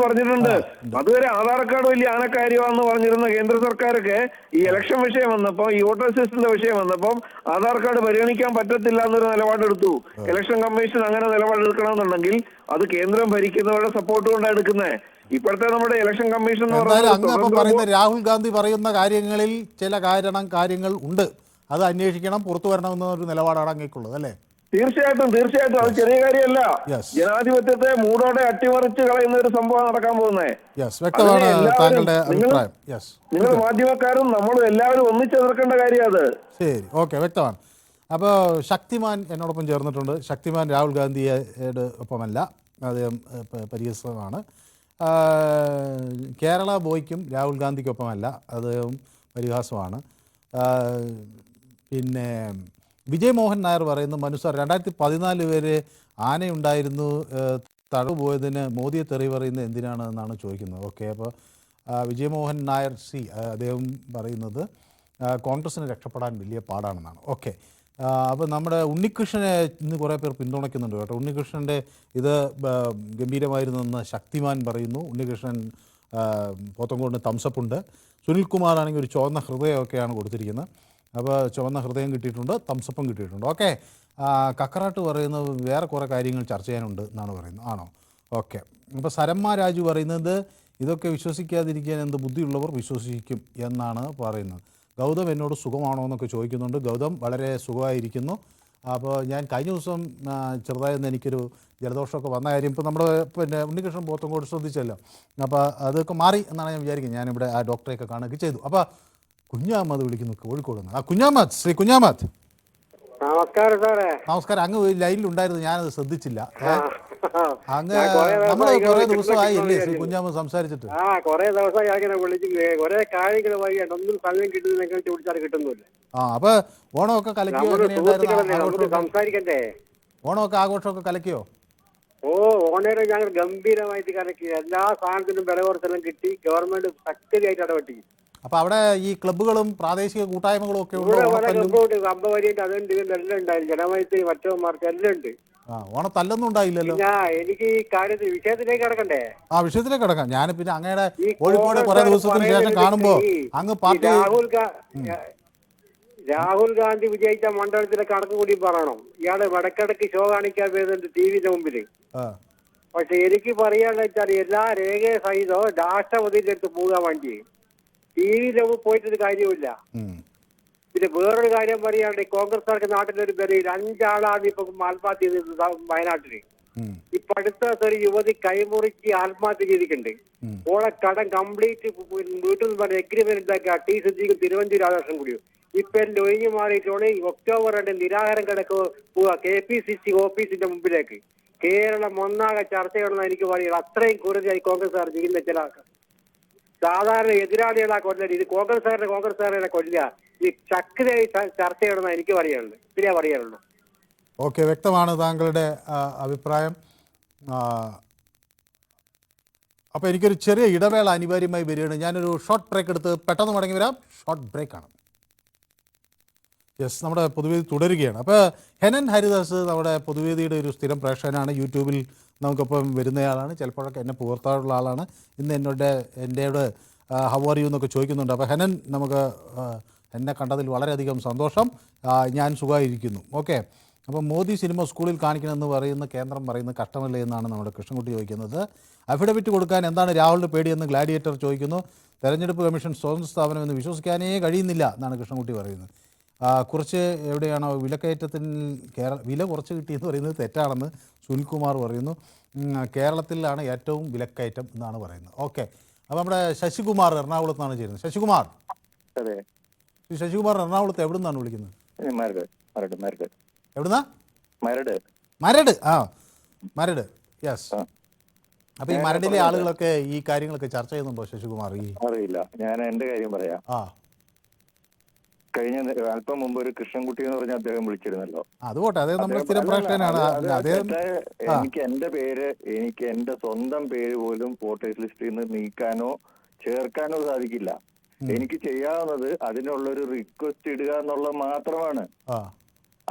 പറഞ്ഞിട്ടുണ്ട്. അതുവരെ ആധാർ കാർഡ് വലിയ ആനക്കാര്യമാണെന്ന് പറഞ്ഞിരുന്ന കേന്ദ്ര സർക്കാരൊക്കെ ഈ ഇലക്ഷൻ വിഷയം വന്നപ്പോ, ഈ വോട്ടേഴ്സ് ലിസ്റ്റിന്റെ വിഷയം വന്നപ്പം ആധാർ കാർഡ് പരിഗണിക്കാൻ പറ്റത്തില്ല എന്നൊരു നിലപാടെടുത്തു. ഇലക്ഷൻ കമ്മീഷൻ അങ്ങനെ നിലപാടെടുക്കണമെന്നുണ്ടെങ്കിൽ അത് കേന്ദ്രം ഭരിക്കുന്നവരുടെ സപ്പോർട്ട് കൊണ്ടാണ് എടുക്കുന്നത്. ഇപ്പോഴത്തെ നമ്മുടെ ഇലക്ഷൻ കമ്മീഷൻ
പറയുന്ന രാഹുൽ ഗാന്ധി പറയുന്ന കാര്യങ്ങളിൽ ചില കാര്യങ്ങൾ ഉണ്ട്, അത് അന്വേഷിക്കണം, പുറത്തു വരണമെന്നൊരു നിലപാടാണ് അങ്ങേക്കുള്ളത് അല്ലേ?
തീർച്ചയായിട്ടും അത് ചെറിയ കാര്യമല്ല. ജനാധിപത്യത്തെ മൂടോടെ അട്ടിമറിച്ച് കളയുന്ന ഒരു സംഭവം നടക്കാൻ പോകുന്നേ. നിങ്ങൾ മാധ്യമക്കാരും നമ്മളും എല്ലാവരും ഒന്നിച്ചെതിർക്കേണ്ട കാര്യം അത്.
ശരി, ഓക്കെ, വ്യക്തമാണ്. അപ്പോൾ ശക്തിമാൻ എന്നോടൊപ്പം ചേർന്നിട്ടുണ്ട്. ശക്തിമാൻ രാഹുൽ ഗാന്ധിയുടെ ഒപ്പമല്ല, അദ്ദേഹം പരിഹസമാണ്. കേരള ബോയ്ക്കും രാഹുൽ ഗാന്ധിക്കൊപ്പമല്ല, അദ്ദേഹം പരിഹാസമാണ്. പിന്നെ വിജയ് മോഹൻ നായർ പറയുന്നു, മനു സാർ 2014 വരെ ആനയുണ്ടായിരുന്നു, തടവ് പോയതിന് മോദിയെ തെറി പറയുന്നത് എന്തിനാണ് എന്നാണ് ചോദിക്കുന്നത്. ഓക്കെ, അപ്പോൾ വിജയ് മോഹൻ നായർ അദ്ദേഹം പറയുന്നത് കോൺഗ്രസിന് രക്ഷപ്പെടാൻ വലിയ പാടാണെന്നാണ്. ഓക്കെ, അപ്പോൾ നമ്മുടെ ഉണ്ണികൃഷ്ണനെ ഇന്ന് കുറേ പേർ പിന്തുണയ്ക്കുന്നുണ്ട് കേട്ടോ. ഉണ്ണികൃഷ്ണൻ്റെ ഇത് ഗംഭീരമായിരുന്നെന്ന് ശക്തിമാൻ പറയുന്നു. ഉണ്ണികൃഷ്ണൻ പോത്തങ്കോടിന് തംസപ്പുണ്ട്. സുനിൽകുമാർ ആണെങ്കിൽ ഒരു ചുവന്ന ഹൃദയമൊക്കെയാണ് കൊടുത്തിരിക്കുന്നത്. അപ്പോൾ ചുവന്ന ഹൃദയം കിട്ടിയിട്ടുണ്ട്, തംസപ്പും കിട്ടിയിട്ടുണ്ട്. ഓക്കെ, കക്കറാട്ട് പറയുന്നത് വേറെ കുറേ കാര്യങ്ങൾ ചർച്ച ചെയ്യാനുണ്ട് എന്നാണ് പറയുന്നത്. ആണോ? ഓക്കെ, അപ്പോൾ സരമ്മ രാജു പറയുന്നത് ഇതൊക്കെ വിശ്വസിക്കാതിരിക്കാൻ എന്ത് ബുദ്ധിയുള്ളവർ വിശ്വസിക്കും എന്നാണ് പറയുന്നത്. ഗൗതം എന്നോട് സുഖമാണോ എന്നൊക്കെ ചോദിക്കുന്നുണ്ട്. ഗൗതം വളരെ സുഖമായിരിക്കുന്നു. അപ്പോൾ ഞാൻ കഴിഞ്ഞ ദിവസം ചെറുതായെന്ന് എനിക്കൊരു ജലദോഷമൊക്കെ വന്ന കാര്യം ഇപ്പോൾ നമ്മുടെ ഉണ്ണികൃഷ്ണൻ പോത്തങ്കോട് ശ്രദ്ധിച്ചല്ലോ. അപ്പോൾ അതൊക്കെ മാറി എന്നാണ് ഞാൻ വിചാരിക്കുന്നത്. ഞാനിവിടെ ആ ഡോക്ടറെയൊക്കെ കാണുകയൊക്കെ ചെയ്തു. അപ്പോൾ കുഞ്ഞാമത് വിളിക്കുന്നു കോഴിക്കോട് നിന്ന്. കുഞ്ഞാമത്, ശ്രീ കുഞ്ഞാമത്.
നമസ്കാരം സാറേ.
നമസ്കാരം. അങ്ങ് ലൈനിലുണ്ടായിരുന്നു, ഞാനത് ശ്രദ്ധിച്ചില്ല. അങ്ങ് നമ്മൾ കുറെ ദിവസമായി അല്ലേ ശ്രീ കുഞ്ഞാമത് സംസാരിച്ചിട്ട്?
കുറെ ദിവസമായി അങ്ങനെ വിളിച്ചിട്ട് കുറെ കാര്യങ്ങൾ വൈകിട്ട് ഒന്നും സമയം കിട്ടുന്ന ചോദിച്ചാൽ കിട്ടുന്നില്ല.
അപ്പൊ ഓണമൊക്കെ കലക്കിയോ?
സംസാരിക്കണ്ടേ?
ഓണമൊക്കെ ആഘോഷമൊക്കെ കലക്കിയോ?
ഓ, ഓണേറെ ഞങ്ങൾ ഗംഭീരമായിട്ട് കലക്കി. എല്ലാ സാധനത്തിനും വില കുറച്ചെല്ലാം കിട്ടി. ഗവൺമെന്റ് ശക്തിയായിട്ട് ഇടപെട്ടി.
അപ്പൊ അവിടെ ഈ ക്ലബ്ബുകളും പ്രാദേശിക കൂട്ടായ്മകളും ഒക്കെ
അമ്പവരിയുണ്ട്, അതുണ്ട്, എല്ലാം ഉണ്ടായില്ല. ജനമൈത്രി മറ്റവന്മാർക്ക് എല്ലാം ഉണ്ട്.
ഓണത്തല്ലൊന്നും ഉണ്ടായില്ലല്ലോ.
എനിക്ക് ഈ കാര്യത്തിൽ വിഷയത്തിലേക്ക് കിടക്കണ്ടേ?
ആ, വിഷയത്തിലേക്ക് കിടക്കാം. ഞാൻ പിന്നെ അങ്ങയുടെ കോഴിക്കോട് കുറെ ദിവസത്തിന് ശേഷം കാണുമ്പോ അങ്ങ് പാർട്ടി
രാഹുൽ ഗാന്ധി വിജയിച്ച മണ്ഡലത്തിലെ കണക്ക് കൂടി പറയണം. ഇയാള് ഇടക്കിടക്ക് ഷോ കാണിക്കാൻ വരുന്നുണ്ട് ടിവിന്റെ മുമ്പില്. പക്ഷെ എനിക്ക് പറയാന്ന് വെച്ചാൽ എല്ലാ രേഖ സഹിതം രാഷ്ട്രപതിയുടെ അടുത്ത് പോകാൻ വേണ്ടി ടിവിയിലെ പോയിട്ടൊരു കാര്യമില്ല. പിന്നെ വേറൊരു കാര്യം പറയുകയാണെങ്കിൽ കോൺഗ്രസ്സുകാർക്ക് നാട്ടിലൊരു പേര് 5 ആളാണ് ഇപ്പൊ ആത്മഹത്യ ചെയ്തത് വയനാട്ടില്. ഇപ്പൊ അടുത്ത ഒരു യുവതി കൈമുറിച്ച് ആത്മഹത്യ ചെയ്തിട്ടുണ്ട്. ഓളെ കടം കംപ്ലീറ്റ് വീട്ടിൽ നിന്ന് പറഞ്ഞ എഗ്രിമെന്റ് ഉണ്ടാക്കിയ ടി സിദ്ദീഖും തിരുവഞ്ചൂർ രാധാകൃഷ്ണൻ കൂടിയോ ഇപ്പൊ എന്റെ ഒഴിഞ്ഞു മാറിയിട്ടാണ് ഒക്ടോബർ 2 നിരാഹാരം കിടക്കുക പോവുക KPCC ഓഫീസിന്റെ മുമ്പിലേക്ക്. കേരളം ഒന്നാകെ ചർച്ച ചെയ്യണമെന്ന് എനിക്ക് പറയുന്നത്. അത്രയും കൂടുതലായി കോൺഗ്രസ്സുകാർ ചെയ്യുന്ന ചില സാധാരണ എതിരാളികളാ കൊല്ലരുത്. ഇത് കോൺഗ്രസ്സുകാരെ കൊല്ലുക. ഈ ശക്തിയായി ചർച്ച ചെയ്യണമെന്ന് എനിക്ക് പറയാനുള്ളത്. ഇത്രയേ പറയാനുള്ളൂ.
ഓക്കെ, വ്യക്തമാണ് താങ്കളുടെ അഭിപ്രായം. അപ്പോൾ എനിക്കൊരു ചെറിയ ഇടവേള അനിവാര്യമായി വരികയാണ്. ഞാനൊരു ഷോർട്ട് ബ്രേക്ക് എടുത്ത് പെട്ടെന്ന് മടങ്ങി വരാം. ഷോർട്ട് ബ്രേക്കാണ്. യെസ്, നമ്മുടെ പൊതുവേദി തുടരുകയാണ്. അപ്പോൾ ഹെനൻ ഹരിദാസ് നമ്മുടെ പൊതുവേദിയുടെ ഒരു സ്ഥിരം പ്രേക്ഷകനാണ്. യൂട്യൂബിൽ നമുക്കൊപ്പം വരുന്നയാളാണ്. ചിലപ്പോഴൊക്കെ എന്നെ പുകർത്താറുള്ള ആളാണ്. ഇന്ന് എന്നോട് ഹൗ ആർ യു എന്നൊക്കെ ചോദിക്കുന്നുണ്ട്. അപ്പോൾ ഹെനൻ, നമുക്ക് എന്നെ കണ്ടതിൽ വളരെയധികം സന്തോഷം. ഞാൻ സുഖമായിരിക്കുന്നു. ഓക്കെ, അപ്പോൾ മോദി സിനിമ സ്കൂളിൽ കാണിക്കണമെന്ന് പറയുന്ന കേന്ദ്രം പറയുന്നത് കഷ്ടമല്ലേ എന്നാണ് നമ്മുടെ കൃഷ്ണൻകുട്ടി ചോദിക്കുന്നത്. അഫിഡവിറ്റ് കൊടുക്കാൻ എന്താണ് രാഹുലിൻ്റെ പേടിയെന്ന് ഗ്ലാഡിയേറ്റർ ചോദിക്കുന്നു. തെരഞ്ഞെടുപ്പ് കമ്മീഷൻ സ്വതന്ത്ര സ്ഥാപനമെന്ന് വിശ്വസിക്കാനേ കഴിയുന്നില്ല എന്നാണ് കൃഷ്ണൻകുട്ടി പറയുന്നത്. കുറച്ച് എവിടെയാണോ വിലക്കയറ്റത്തിൽ വില കുറച്ച് കിട്ടിയെന്ന് പറയുന്നത് തെറ്റാണെന്ന് സുനിൽകുമാർ പറയുന്നു. കേരളത്തിലാണ് ഏറ്റവും വിലക്കയറ്റം എന്നാണ് പറയുന്നത്. ഓക്കെ, അപ്പോൾ നമ്മുടെ ശശികുമാർ എറണാകുളത്ത് നിന്നാണ് ചേരുന്നത്. ശശികുമാർ, ശശികുമാർ എറണാകുളത്ത് എവിടെ നിന്നാണ് വിളിക്കുന്നത്? എവിടുന്നാ? മരട്. മരട്, യെസ്. അപ്പൊ ഈ മരടിലെ ആളുകളൊക്കെ ഈ കാര്യങ്ങളൊക്കെ ചർച്ച ചെയ്യുന്നുണ്ടോ ശശികുമാർ?
അറിയില്ല, ഞാൻ എന്റെ കാര്യം പറയാം. കഴിഞ്ഞ അല്പം മുമ്പ് ഒരു കൃഷ്ണൻകുട്ടി എന്ന് പറഞ്ഞ അദ്ദേഹം വിളിച്ചിരുന്നല്ലോ.
അതുപോട്ടെ, അദ്ദേഹം നമ്മുടെ സ്ഥിരം പ്രേക്ഷകനാണ്.
എനിക്ക് എന്റെ സ്വന്തം പേര് പോലും വോട്ടേഴ്സ് ലിസ്റ്റിൽ നിന്ന് നീക്കാനോ ചേർക്കാനോ സാധിക്കില്ല. എനിക്ക് ചെയ്യാവുന്നത് അതിനുള്ളൊരു റിക്വസ്റ്റ് ഇടുക എന്നുള്ളത് മാത്രമാണ്.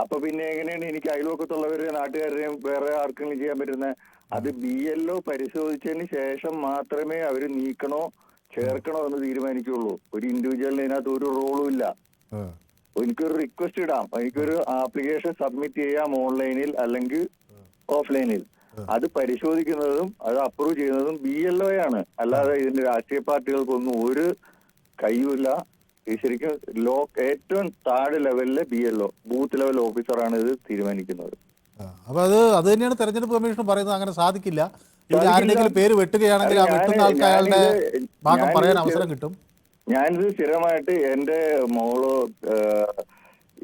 അപ്പൊ പിന്നെ എങ്ങനെയാണ് എനിക്ക് അയൽവക്കത്തുള്ളവരെ നാട്ടുകാരെയും വേറെ ആർക്കെങ്കിലും ചെയ്യാൻ പറ്റുന്നത്? അത് BLO പരിശോധിച്ചതിന് ശേഷം മാത്രമേ അവര് നീക്കണോ ചേർക്കണോ എന്ന് തീരുമാനിക്കുള്ളൂ. ഒരു ഇൻഡിവിജ്വലിന് അതിനകത്ത് ഒരു റോളും ഇല്ല. എനിക്കൊരു റിക്വസ്റ്റ് ഇടാം, എനിക്കൊരു ആപ്ലിക്കേഷൻ സബ്മിറ്റ് ചെയ്യാം ഓൺലൈനിൽ അല്ലെങ്കിൽ ഓഫ്ലൈനിൽ. അത് പരിശോധിക്കുന്നതും അത് അപ്രൂവ് ചെയ്യുന്നതും BLO ആണ്. അല്ലാതെ ഇതിന്റെ രാഷ്ട്രീയ പാർട്ടികൾക്കൊന്നും ഒരു കഴിവില്ല. ഈ ശരിക്കും ഏറ്റവും താഴെ ലെവലിലെ BLO ബൂത്ത് ലെവൽ ഓഫീസറാണ് ഇത് തീരുമാനിക്കുന്നത്.
അപ്പൊ അത് തന്നെയാണ് തെരഞ്ഞെടുപ്പ് കമ്മീഷൻ പറയുന്നത്. അങ്ങനെ സാധിക്കില്ല. ആരുടെയെങ്കിലും പേര് വെട്ടുകയാണെങ്കിൽ ആ വെട്ടുന്ന ആൾക്ക് അയാളുടെ ഭാഗം പറയാൻ അവസരം കിട്ടും.
ഞാനിത് സ്ഥിരമായിട്ട് എന്റെ മോള്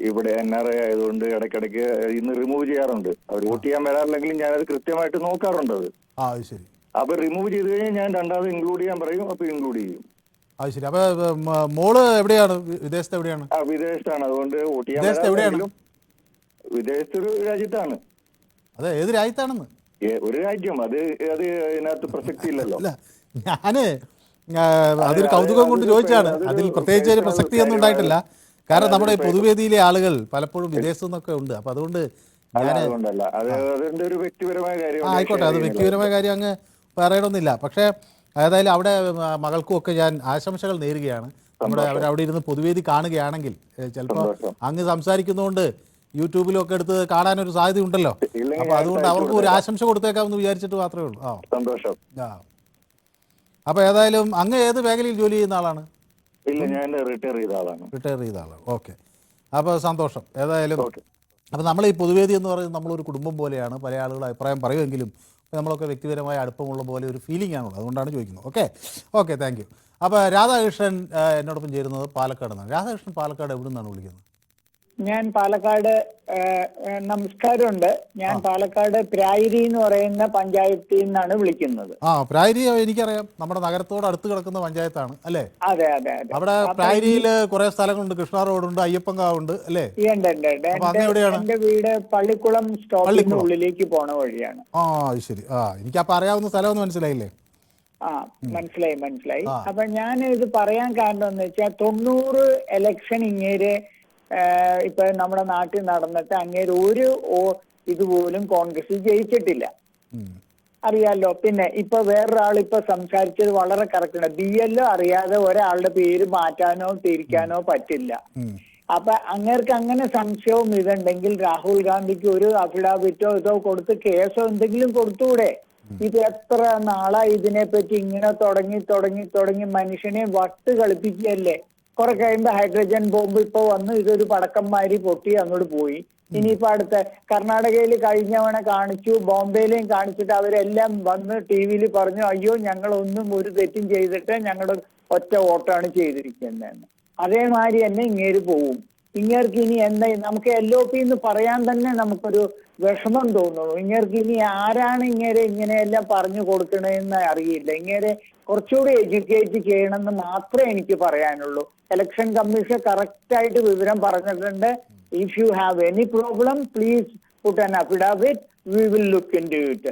ഇവിടെ NRA ആയതുകൊണ്ട് ഇടയ്ക്കിടയ്ക്ക് ഇന്ന് റിമൂവ് ചെയ്യാറുണ്ട്. അവർ വോട്ട് ചെയ്യാൻ വരാറില്ലെങ്കിലും ഞാനത് കൃത്യമായിട്ട് നോക്കാറുണ്ട്. അത്
ശരി.
അപ്പൊ റിമൂവ് ചെയ്ത് കഴിഞ്ഞാൽ ഞാൻ രണ്ടാമത് ഇൻക്ലൂഡ് ചെയ്യാൻ പറയും. അപ്പൊ ഇൻക്ലൂഡ് ചെയ്യും.
അത് ശരി. അപ്പൊ മോള് എവിടെയാണ്? വിദേശത്ത് എവിടെയാണ്?
വിദേശത്താണ്. അതുകൊണ്ട് വോട്ട് ചെയ്യാൻ വിദേശത്തൊരു രാജ്യത്താണ്.
അതെ, ഏത് രാജ്യത്താണെന്ന്?
ഒരു രാജ്യം. അത് ഇതിനകത്ത് പ്രസക്തി ഇല്ലല്ലോ.
ഞാന് അതൊരു കൗതുകം കൊണ്ട് ചോദിച്ചാണ്. അതിൽ പ്രത്യേകിച്ച് ഒരു പ്രസക്തി ഒന്നും ഉണ്ടായിട്ടില്ല. കാരണം നമ്മുടെ പൊതുവേദിയിലെ ആളുകൾ പലപ്പോഴും വിദേശത്തു നിന്നൊക്കെ ഉണ്ട്. അപ്പൊ അതുകൊണ്ട് ആയിക്കോട്ടെ, അത് വ്യക്തിപരമായ കാര്യം അങ്ങ് പറയണമെന്നില്ല. പക്ഷേ ഏതായാലും അവിടെ മകൾക്കും ഒക്കെ ഞാൻ ആശംസകൾ നേരുകയാണ്. അവരവിടെ ഇരുന്ന് പൊതുവേദി കാണുകയാണെങ്കിൽ ചിലപ്പോൾ അങ്ങ് സംസാരിക്കുന്നതുകൊണ്ട് യൂട്യൂബിലൊക്കെ എടുത്ത് കാണാനൊരു സാധ്യത ഉണ്ടല്ലോ. അപ്പൊ അതുകൊണ്ട് അവർക്ക് ഒരു ആശംസ കൊടുത്തേക്കാമെന്ന് വിചാരിച്ചിട്ട് മാത്രമേ ഉള്ളൂ.
സന്തോഷം.
അപ്പൊ ഏതായാലും അങ്ങ് ഏത് മേഖലയിൽ ജോലി ചെയ്യുന്ന ആളാണ്?
റിട്ടയർ
ചെയ്ത ആളാണ്. ഓക്കെ, അപ്പോൾ സന്തോഷം. ഏതായാലും അപ്പോൾ നമ്മൾ ഈ പൊതുവേദി എന്ന് പറയുന്നത് നമ്മളൊരു കുടുംബം പോലെയാണ്. പല ആളുകൾ അഭിപ്രായം പറയുമെങ്കിലും നമ്മളൊക്കെ വ്യക്തിപരമായ അടുപ്പമുള്ള പോലെ ഒരു ഫീലിംഗ് ആണുള്ളത്. അതുകൊണ്ടാണ് ചോദിക്കുന്നത്. Okay, thank you. അപ്പോൾ രാധാകൃഷ്ണൻ എന്നോടൊപ്പം ചേരുന്നത് പാലക്കാട് നിന്നാണ്. രാധാകൃഷ്ണൻ പാലക്കാട് എവിടെ നിന്നാണ് വിളിക്കുന്നത്?
ഞാൻ പാലക്കാട്, നമസ്കാരമുണ്ട്. ഞാൻ പാലക്കാട് പ്രായിരി എന്ന് പറയുന്ന പഞ്ചായത്തിൽ നിന്നാണ് വിളിക്കുന്നത്.
പ്രായിരി എനിക്കറിയാം, നമ്മുടെ നഗരത്തോട് അടുത്ത് കിടക്കുന്ന പഞ്ചായത്താണ് അല്ലേ?
അതെ അതെ അതെ.
അവിടെ പ്രായിരിയില് കുറെ സ്ഥലങ്ങളുണ്ട്. കൃഷ്ണ റോഡുണ്ട്, അയ്യപ്പൻകാവുണ്ട് അല്ലേ?
എന്റെ വീട് പള്ളിക്കുളം സ്റ്റോപ്പിന്റെ ഉള്ളിലേക്ക് പോണ വഴിയാണ്.
ശരി. എനിക്കപ്പൊ അറിയാവുന്ന സ്ഥലമൊന്നും മനസ്സിലായില്ലേ?
മനസ്സിലായി. അപ്പൊ ഞാൻ ഇത് പറയാൻ കാരണം എന്ന് വെച്ചാൽ 90 ഇലക്ഷൻ ഇങ്ങേര് ഇപ്പൊ നമ്മുടെ നാട്ടിൽ നടന്നിട്ട് അങ്ങേര് ഒരു ഇതുപോലും കോൺഗ്രസ് ജയിച്ചിട്ടില്ല, അറിയാലോ. പിന്നെ ഇപ്പൊ വേറൊരാൾ ഇപ്പൊ സംസാരിച്ചത് വളരെ കറക്റ്റാണ്. BLO അറിയാതെ ഒരാളുടെ പേര് മാറ്റാനോ തിരിക്കാനോ പറ്റില്ല. അപ്പൊ അങ്ങേർക്ക് അങ്ങനെ സംശയവും ഇതുണ്ടെങ്കിൽ രാഹുൽ ഗാന്ധിക്ക് ഒരു അഫിഡാവിറ്റോ ഇതോ കൊടുത്ത് കേസോ എന്തെങ്കിലും കൊടുത്തൂടെ? ഇത് എത്ര നാളായി ഇതിനെപ്പറ്റി ഇങ്ങനെ തുടങ്ങി മനുഷ്യനെ വട്ട് കളിപ്പിക്കുകയല്ലേ. കുറെ കഴിയുമ്പോ ഹൈഡ്രജൻ ബോംബ് ഇപ്പൊ വന്നു, ഇതൊരു പടക്കം മാരി പൊട്ടി അങ്ങോട്ട് പോയി. ഇനിയിപ്പോ അടുത്ത കർണാടകയിൽ കഴിഞ്ഞവണ കാണിച്ചു, ബോംബെയിലെയും കാണിച്ചിട്ട് അവരെല്ലാം വന്ന് TV പറഞ്ഞു, അയ്യോ ഞങ്ങളൊന്നും ഒരു തെറ്റും ചെയ്തിട്ട് ഞങ്ങളുടെ ഒറ്റ വോട്ടാണ് ചെയ്തിരിക്കുന്നതെന്ന്. അതേമാതിരി തന്നെ ഇങ്ങേര് പോവും. ഇങ്ങേർക്ക് ഇനി എന്താ, നമുക്ക് LOP എന്ന് പറയാൻ തന്നെ നമുക്കൊരു വിഷമം തോന്നുന്നു. ഇങ്ങേർക്ക് ഇനി ആരാണ് ഇങ്ങേരെ ഇങ്ങനെയെല്ലാം പറഞ്ഞു കൊടുക്കണേന്ന് അറിയില്ല. ഇങ്ങേരെ കുറച്ചുകൂടി എഡ്യൂക്കേറ്റ് ചെയ്യണമെന്ന് മാത്രമേ എനിക്ക് പറയാനുള്ളൂ. ഇലക്ഷൻ കമ്മീഷൻ കറക്റ്റ് ആയിട്ട് വിവരം പറഞ്ഞിട്ടുണ്ട്. If you have any problem please puttu an affidavit, we will look into it.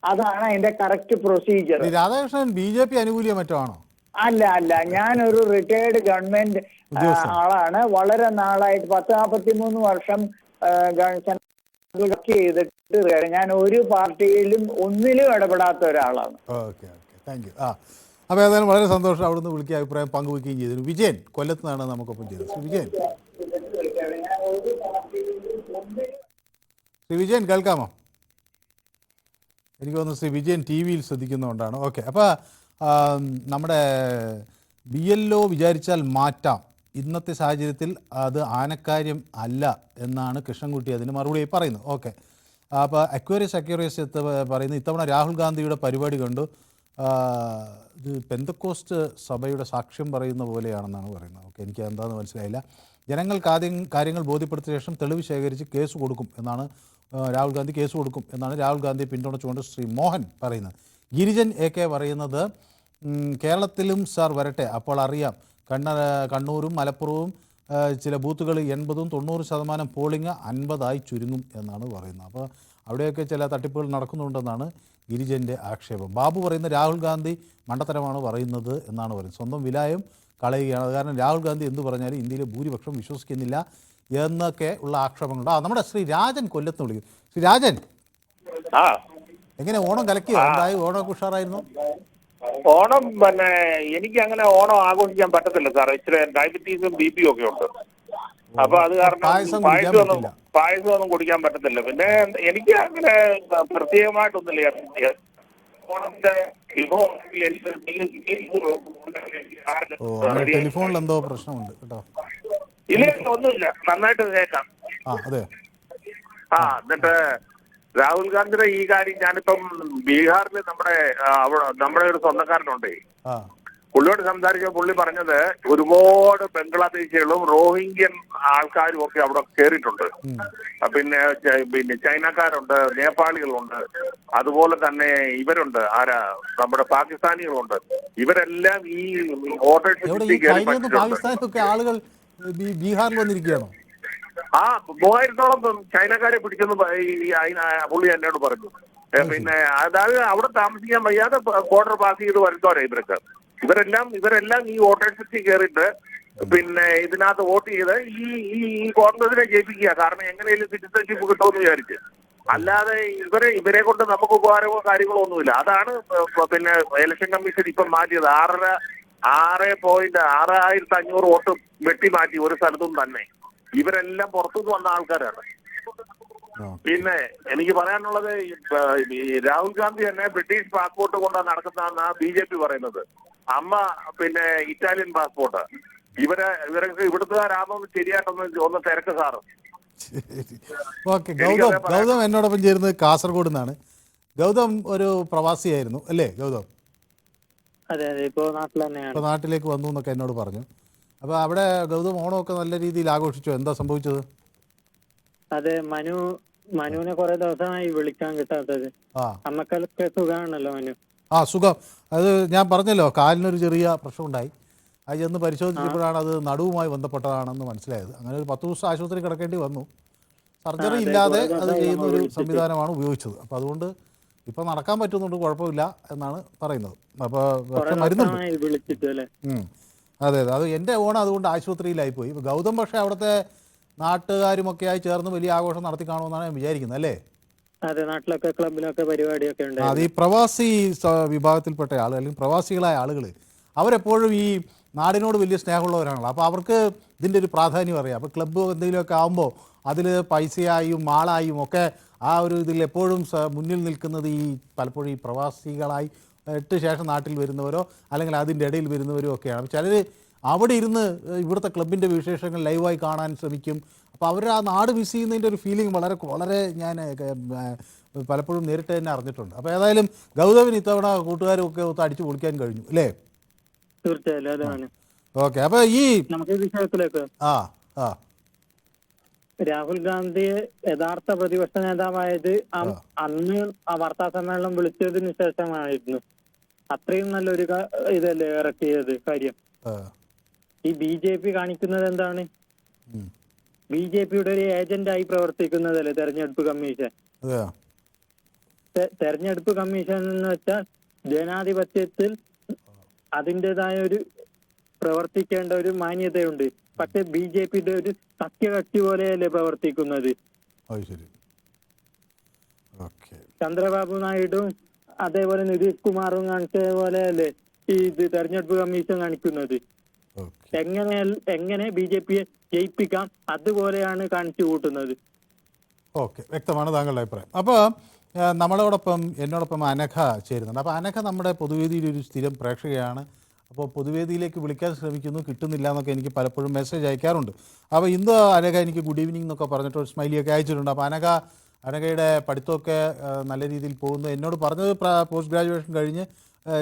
അതാണ് അതിന്റെ കറക്റ്റ് പ്രൊസീജിയർ.
രാധാകൃഷ്ണൻ BJP അനുകൂലിയോ മറ്റോ ആണോ?
അല്ല, ഞാനൊരു റിട്ടയർഡ് ഗവൺമെന്റ് ആളാണ്. വളരെ നാളായിട്ട് 10-43 വർഷം ചെയ്തിട്ട് ഞാൻ ഒരു പാർട്ടിയിലും ഒന്നിലും ഇടപെടാത്ത ഒരാളാണ്.
Okay, thank you. അപ്പോൾ ഏതായാലും വളരെ സന്തോഷം അവിടുന്ന് വിളിക്കുക, അഭിപ്രായം പങ്കുവയ്ക്കുകയും ചെയ്തു. വിജയൻ കൊല്ലത്ത് നിന്നാണ് നമുക്കൊപ്പം ചെയ്തത്. ശ്രീ വിജയൻ കേൾക്കാമോ? എനിക്ക് തോന്നുന്നു ശ്രീ വിജയൻ TV ശ്രദ്ധിക്കുന്നതുകൊണ്ടാണ്. ഓക്കെ, അപ്പോൾ നമ്മുടെ BLO വിചാരിച്ചാൽ മാറ്റാം, ഇന്നത്തെ സാഹചര്യത്തിൽ അത് ആനക്കാര്യം അല്ല എന്നാണ് കൃഷ്ണൻകുട്ടി അതിന് മറുപടി പറയുന്നത്. ഓക്കെ, അപ്പോൾ അക്വേറിയസ് പറയുന്നത് ഇത്തവണ രാഹുൽ ഗാന്ധിയുടെ പരിപാടി കണ്ടു, ഇത് പെന്തക്കോസ്റ്റ് സഭയുടെ സാക്ഷ്യം പറയുന്ന പോലെയാണെന്നാണ് പറയുന്നത്. ഓക്കെ, എനിക്ക് എന്താണെന്ന് മനസ്സിലായില്ല. ജനങ്ങൾക്ക് ആദ്യം കാര്യങ്ങൾ ബോധ്യപ്പെടുത്തിയ ശേഷം തെളിവ് ശേഖരിച്ച് കേസ് കൊടുക്കും എന്നാണ് രാഹുൽ ഗാന്ധി രാഹുൽ ഗാന്ധിയെ പിന്തുണച്ചുകൊണ്ട് ശ്രീ മോഹൻ പറയുന്നത്. ഗിരിജൻ AK പറയുന്നത് കേരളത്തിലും സാർ വരട്ടെ, അപ്പോൾ അറിയാം. കണ്ണൂരും മലപ്പുറവും ചില ബൂത്തുകൾ 80-90% പോളിംഗ് 50 ചുരുങ്ങും എന്നാണ് പറയുന്നത്. അപ്പോൾ അവിടെയൊക്കെ ചില തട്ടിപ്പുകൾ നടക്കുന്നുണ്ടെന്നാണ് ഗിരിജൻ്റെ ആക്ഷേപം. ബാബു പറയുന്നത് രാഹുൽ ഗാന്ധി മണ്ടത്തരമാണ് പറയുന്നത് എന്നാണ് പറയുന്നത്. സ്വന്തം വിലായം കളയുകയാണ്. അത് കാരണം രാഹുൽ ഗാന്ധി എന്ത് പറഞ്ഞാലും ഇന്ത്യയിലെ ഭൂരിപക്ഷം വിശ്വസിക്കുന്നില്ല എന്നൊക്കെ ഉള്ള ആക്ഷേപങ്ങളുണ്ട്. നമ്മുടെ ശ്രീ രാജൻ കൊല്ലത്ത് വിളിക്കുന്നു. ശ്രീ രാജൻ, എങ്ങനെ ഓണം കലക്കിയോ? എന്തായി? ഓണം ഉഷാറായിരുന്നു?
ഓണം പിന്നെ എനിക്ക് അങ്ങനെ ഓണം ആഘോഷിക്കാൻ പറ്റത്തില്ല സാർ. ഇച്ചിരി ഡയബറ്റീസും BP ഒക്കെ ഉണ്ട്. അപ്പൊ അത് കാരണം പായസമൊന്നും കുടിക്കാൻ പറ്റത്തില്ല. പിന്നെ എനിക്ക് അങ്ങനെ പ്രത്യേകമായിട്ടൊന്നുമില്ല. ഓണത്തിന്റെ
ടെലിഫോണിൽ എന്തോ പ്രശ്നമുണ്ട് കേട്ടോ.
ഇല്ല, ഒന്നുമില്ല, നന്നായിട്ട് കേൾക്കാം. എന്നിട്ട് രാഹുൽ ഗാന്ധിയുടെ ഈ കാര്യം ഞാനിപ്പം ബീഹാറിൽ നമ്മുടെ ഒരു സ്വന്തക്കാരനുണ്ട്, പുള്ളിയോട് സംസാരിച്ച പുള്ളി പറഞ്ഞത് ഒരുപാട് ബംഗ്ലാദേശികളും റോഹിംഗ്യൻ ആൾക്കാരും ഒക്കെ അവിടെ കയറിയിട്ടുണ്ട്. പിന്നെ ചൈനക്കാരുണ്ട്, നേപ്പാളികളുണ്ട്, അതുപോലെ തന്നെ ഇവരുണ്ട്, നമ്മുടെ പാകിസ്ഥാനികളുണ്ട്. ഇവരെല്ലാം ഈ
പാകിസ്ഥാനൊക്കെ ആളുകൾ ബീഹാറിൽ വന്നിരിക്കുകയാണോ?
3000-ഓളം ചൈനക്കാരെ പിടിച്ചെന്ന് പുള്ളി എന്നോട് പറഞ്ഞു. പിന്നെ അതായത് അവിടെ താമസിക്കാൻ വയ്യാതെ ബോർഡർ പാസ് ചെയ്ത് വരുന്നവരാ ഇവരെല്ലാം ഈ വോട്ടേഴ്സിൽ കയറിയിട്ട് പിന്നെ ഇതിനകത്ത് വോട്ട് ചെയ്ത് ഈ കോൺഗ്രസിനെ ജയിപ്പിക്കുക. കാരണം എങ്ങനെയും സിറ്റിസൺഷിപ്പ് കിട്ടുമെന്ന് വിചാരിച്ച്. അല്ലാതെ ഇവരെ കൊണ്ട് നമുക്ക് ഉപകാരമോ കാര്യങ്ങളോ ഒന്നുമില്ല. അതാണ് പിന്നെ ഇലക്ഷൻ കമ്മീഷൻ ഇപ്പം മാറ്റിയത്. 6.6500 വോട്ട് വെട്ടി മാറ്റി ഒരു സ്ഥലത്തും തന്നെ. ഇവരെല്ലാം പുറത്തുനിന്ന് വന്ന ആൾക്കാരാണ്. പിന്നെ എനിക്ക് പറയാനുള്ളത്, രാഹുൽ ഗാന്ധി തന്നെ ബ്രിട്ടീഷ് പാസ്പോർട്ട് കൊണ്ടാണ് നടക്കുന്നതെന്നാണ് BJP പറയുന്നത്. അമ്മ പിന്നെ ഇറ്റാലിയൻ പാസ്പോർട്ട്. ഇവരൊക്കെ ഇവിടുത്തുകാരാകുമ്പോൾ ശരിയായിട്ടൊന്ന് തിരക്ക് സാറ്.
ഓക്കെ, ഗൗതം എന്നോടൊപ്പം ചേരുന്നത് കാസർഗോഡ് നിന്നാണ്. ഗൗതം ഒരു പ്രവാസിയായിരുന്നു അല്ലേ ഗൗതം?
അതെ, ഇപ്പോൾ നാട്ടിൽ തന്നെയാണ്.
ഇപ്പോൾ നാട്ടിലേക്ക് വന്നു എന്നൊക്കെ എന്നോട് പറഞ്ഞു. അപ്പോൾ അവിടെ ഗൗതം ഓണമൊക്കെ നല്ല രീതിയിൽ ആഘോഷിച്ചോ? എന്താ സംഭവിച്ചത്?
അതെ, മനുവിനെ കുറെ ദിവസമായി വിളിക്കാൻ കിട്ടാത്തത്. അമ്മക്കൊക്കെ സുഖമാണല്ലോ മനു?
സുഖം. അത് ഞാൻ പറഞ്ഞല്ലോ, കാലിനൊരു ചെറിയ പ്രശ്നമുണ്ടായി. അത് ചെന്ന് പരിശോധിച്ചപ്പോഴാണ് അത് നടുവുമായി ബന്ധപ്പെട്ടതാണെന്ന് മനസ്സിലായത്. അങ്ങനെ ഒരു 10 ദിവസം ആശുപത്രി കിടക്കേണ്ടി വന്നു. സർജറി ഇല്ലാതെ അത് ചെയ്യുന്ന ഒരു സംവിധാനമാണ് ഉപയോഗിച്ചത്. അപ്പോൾ അതുകൊണ്ട് ഇപ്പം നടക്കാൻ പറ്റുന്നുണ്ട്, കുഴപ്പമില്ല എന്നാണ് പറയുന്നത്. അപ്പോൾ പക്ഷെ മരുന്നുണ്ട്. അതെ, അത് എൻ്റെ ഓണം അതുകൊണ്ട് ആശുപത്രിയിലായിപ്പോയി. ഇപ്പോൾ ഗൗതം പക്ഷേ അവിടുത്തെ നാട്ടുകാരുമൊക്കെയായി ചേർന്ന് വലിയ ആഘോഷം നടത്തി കാണുമെന്നാണ് ഞാൻ വിചാരിക്കുന്നത് അല്ലേ?
അതെ, നാട്ടിലൊക്കെ ക്ലബിലൊക്കെ പരിപാടിയൊക്കെ ഉണ്ട്.
അത് ഈ പ്രവാസി വിഭാഗത്തിൽപ്പെട്ട ആളുകൾ അല്ലെങ്കിൽ പ്രവാസികളായ ആളുകൾ അവരെപ്പോഴും ഈ നാടിനോട് വലിയ സ്നേഹമുള്ളവരാണല്ലോ. അപ്പോൾ അവർക്ക് ഇതിൻ്റെ ഒരു പ്രാധാന്യം അറിയാം. അപ്പോൾ ക്ലബ്ബ് എന്തെങ്കിലുമൊക്കെ ആകുമ്പോൾ അതിൽ പൈസയായും ആളായും ഒക്കെ ആ ഒരു ഇതിൽ എപ്പോഴും മുന്നിൽ നിൽക്കുന്നത് പലപ്പോഴും ഈ പ്രവാസികളായി ശേഷം നാട്ടിൽ വരുന്നവരോ അല്ലെങ്കിൽ അതിൻ്റെ ഇടയിൽ വരുന്നവരോ ഒക്കെയാണ്. ചിലർ അവിടെ ഇരുന്ന് ഇവിടുത്തെ ക്ലബിൻ്റെ വിശേഷങ്ങൾ ലൈവായി കാണാൻ ശ്രമിക്കും. അപ്പോൾ അവർ ആ നാട് മിസ് ചെയ്യുന്നതിൻ്റെ ഒരു ഫീലിംഗ് വളരെ വളരെ ഞാൻ പലപ്പോഴും നേരിട്ട് തന്നെ അറിഞ്ഞിട്ടുണ്ട്. അപ്പോൾ ഏതായാലും ഗൗതമിന് ഇത്തവണ കൂട്ടുകാരും ഒക്കെ ഒത്ത് അടിച്ചു പൊളിക്കാൻ കഴിഞ്ഞു അല്ലേ?
തീർച്ചയായും.
ഓക്കെ, അപ്പോൾ ഈ
നമുക്ക് വിഷയത്തിലേക്ക് രാഹുൽ ഗാന്ധി യഥാർത്ഥ പ്രതിപക്ഷ നേതാവായത് അന്ന് ആ വാർത്താ സമ്മേളനം വിളിച്ചതിന് ശേഷമായിരുന്നു. അത്രയും നല്ലൊരു ഇതല്ലേ ഇറക്കിയത് കാര്യം. ഈ BJP കാണിക്കുന്നത് എന്താണ്? BJPയുടെ ഒരു ഏജന്റായി പ്രവർത്തിക്കുന്നതല്ലേ തെരഞ്ഞെടുപ്പ് കമ്മീഷൻ. തെരഞ്ഞെടുപ്പ് കമ്മീഷൻ എന്ന് വെച്ചാൽ ജനാധിപത്യത്തിൽ അതിൻ്റെതായ ഒരു പ്രവർത്തിക്കേണ്ട ഒരു മാന്യതയുണ്ട്. പക്ഷെ BJPയുടെ ഒരു സത്യകക്ഷി പോലെയല്ലേ പ്രവർത്തിക്കുന്നത്. ചന്ദ്രബാബു നായിഡുവും അതേപോലെ നിതീഷ് കുമാറും കാണിച്ച പോലെയല്ലേ ഈ തെരഞ്ഞെടുപ്പ് കമ്മീഷൻ കാണിക്കുന്നത്. എങ്ങനെ BJPയെ ജയിപ്പിക്കാം അതുപോലെയാണ് കാണിച്ചു കൂട്ടുന്നത്.
ഓക്കെ, വ്യക്തമാണ് താങ്കളുടെ അഭിപ്രായം. അപ്പോൾ എന്നോടൊപ്പം അനഘ ചേരുന്നുണ്ട്. അപ്പോൾ അനഘ നമ്മുടെ പൊതുവേദിയിലൊരു സ്ഥിരം പ്രേക്ഷകയാണ്. അപ്പോൾ പൊതുവേദിയിലേക്ക് വിളിക്കാൻ ശ്രമിക്കുന്നു, കിട്ടുന്നില്ല എന്നൊക്കെ എനിക്ക് പലപ്പോഴും മെസ്സേജ് അയക്കാറുണ്ട്. അപ്പോൾ ഇന്ന് അനഘ എനിക്ക് ഗുഡ് ഈവനിങ് എന്നൊക്കെ പറഞ്ഞിട്ട് ഒരു സ്മൈലിയൊക്കെ അയച്ചിട്ടുണ്ട്. അപ്പോൾ അനഘയുടെ പഠിത്തമൊക്കെ നല്ല രീതിയിൽ പോകുന്നു. എന്നോട് പറഞ്ഞത് പോസ്റ്റ് ഗ്രാജുവേഷൻ കഴിഞ്ഞ്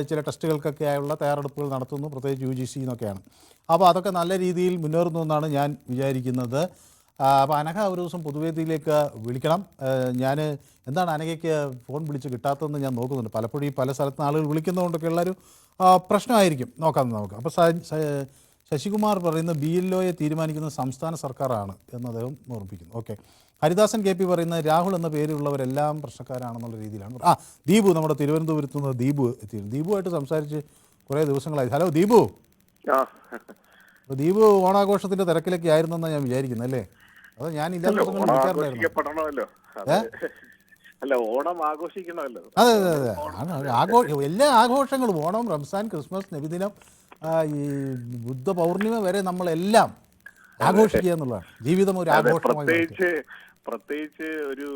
ചില ടെസ്റ്റുകൾക്കൊക്കെ ആയുള്ള തയ്യാറെടുപ്പുകൾ നടത്തുന്നു, പ്രത്യേകിച്ച് UGC എന്നൊക്കെയാണ്. അപ്പോൾ അതൊക്കെ നല്ല രീതിയിൽ മുന്നേറുന്നു എന്നാണ് ഞാൻ വിചാരിക്കുന്നത്. അപ്പോൾ അനഘ ഒരു ദിവസം പൊതുവേദിയിലേക്ക് വിളിക്കണം. ഞാൻ എന്താണ് അനഘയ്ക്ക് ഫോൺ വിളിച്ച് കിട്ടാത്തതെന്ന് ഞാൻ നോക്കുന്നുണ്ട്. പലപ്പോഴും ഈ പല സ്ഥലത്ത് നിന്ന് ആളുകൾ വിളിക്കുന്നതുകൊണ്ടൊക്കെ ഉള്ളൊരു പ്രശ്നമായിരിക്കും. നോക്കാം നമുക്ക്. അപ്പോൾ ശശികുമാർ പറയുന്ന BLOയെ തീരുമാനിക്കുന്നത് സംസ്ഥാന സർക്കാരാണ് എന്ന് അദ്ദേഹം ഓർമ്മിപ്പിക്കുന്നു. ഓക്കെ, ഹരിദാസൻ KP പറയുന്നത് രാഹുൽ എന്ന പേരുള്ളവരെല്ലാം പ്രശ്നക്കാരാണെന്നുള്ള രീതിയിലാണ്. ദീപു നമ്മുടെ തിരുവനന്തപുരത്ത് നിന്ന് ദീപു എത്തിയിരുന്നു. ദീപുമായിട്ട് സംസാരിച്ച് കുറേ ദിവസങ്ങളായി. ഹലോ ദീപു. ദീപു ഓണാഘോഷത്തിന്റെ തിരക്കിലൊക്കെ ആയിരുന്നെന്നാണ് ഞാൻ വിചാരിക്കുന്നത് അല്ലേ? അത് ഞാൻ
അല്ല, ഓണം ആഘോഷിക്കണമല്ലോ.
അതെ എല്ലാ ആഘോഷങ്ങളും ഓണം, റംസാൻ, ക്രിസ്മസ്, നബിദിനം, ഈ ബുദ്ധ പൗർണിമ വരെ നമ്മളെല്ലാം ആഘോഷിക്കുക എന്നുള്ളതാണ്. ജീവിതം ഒരു ആഘോഷമായി.
പ്രത്യേകിച്ച് ഒരു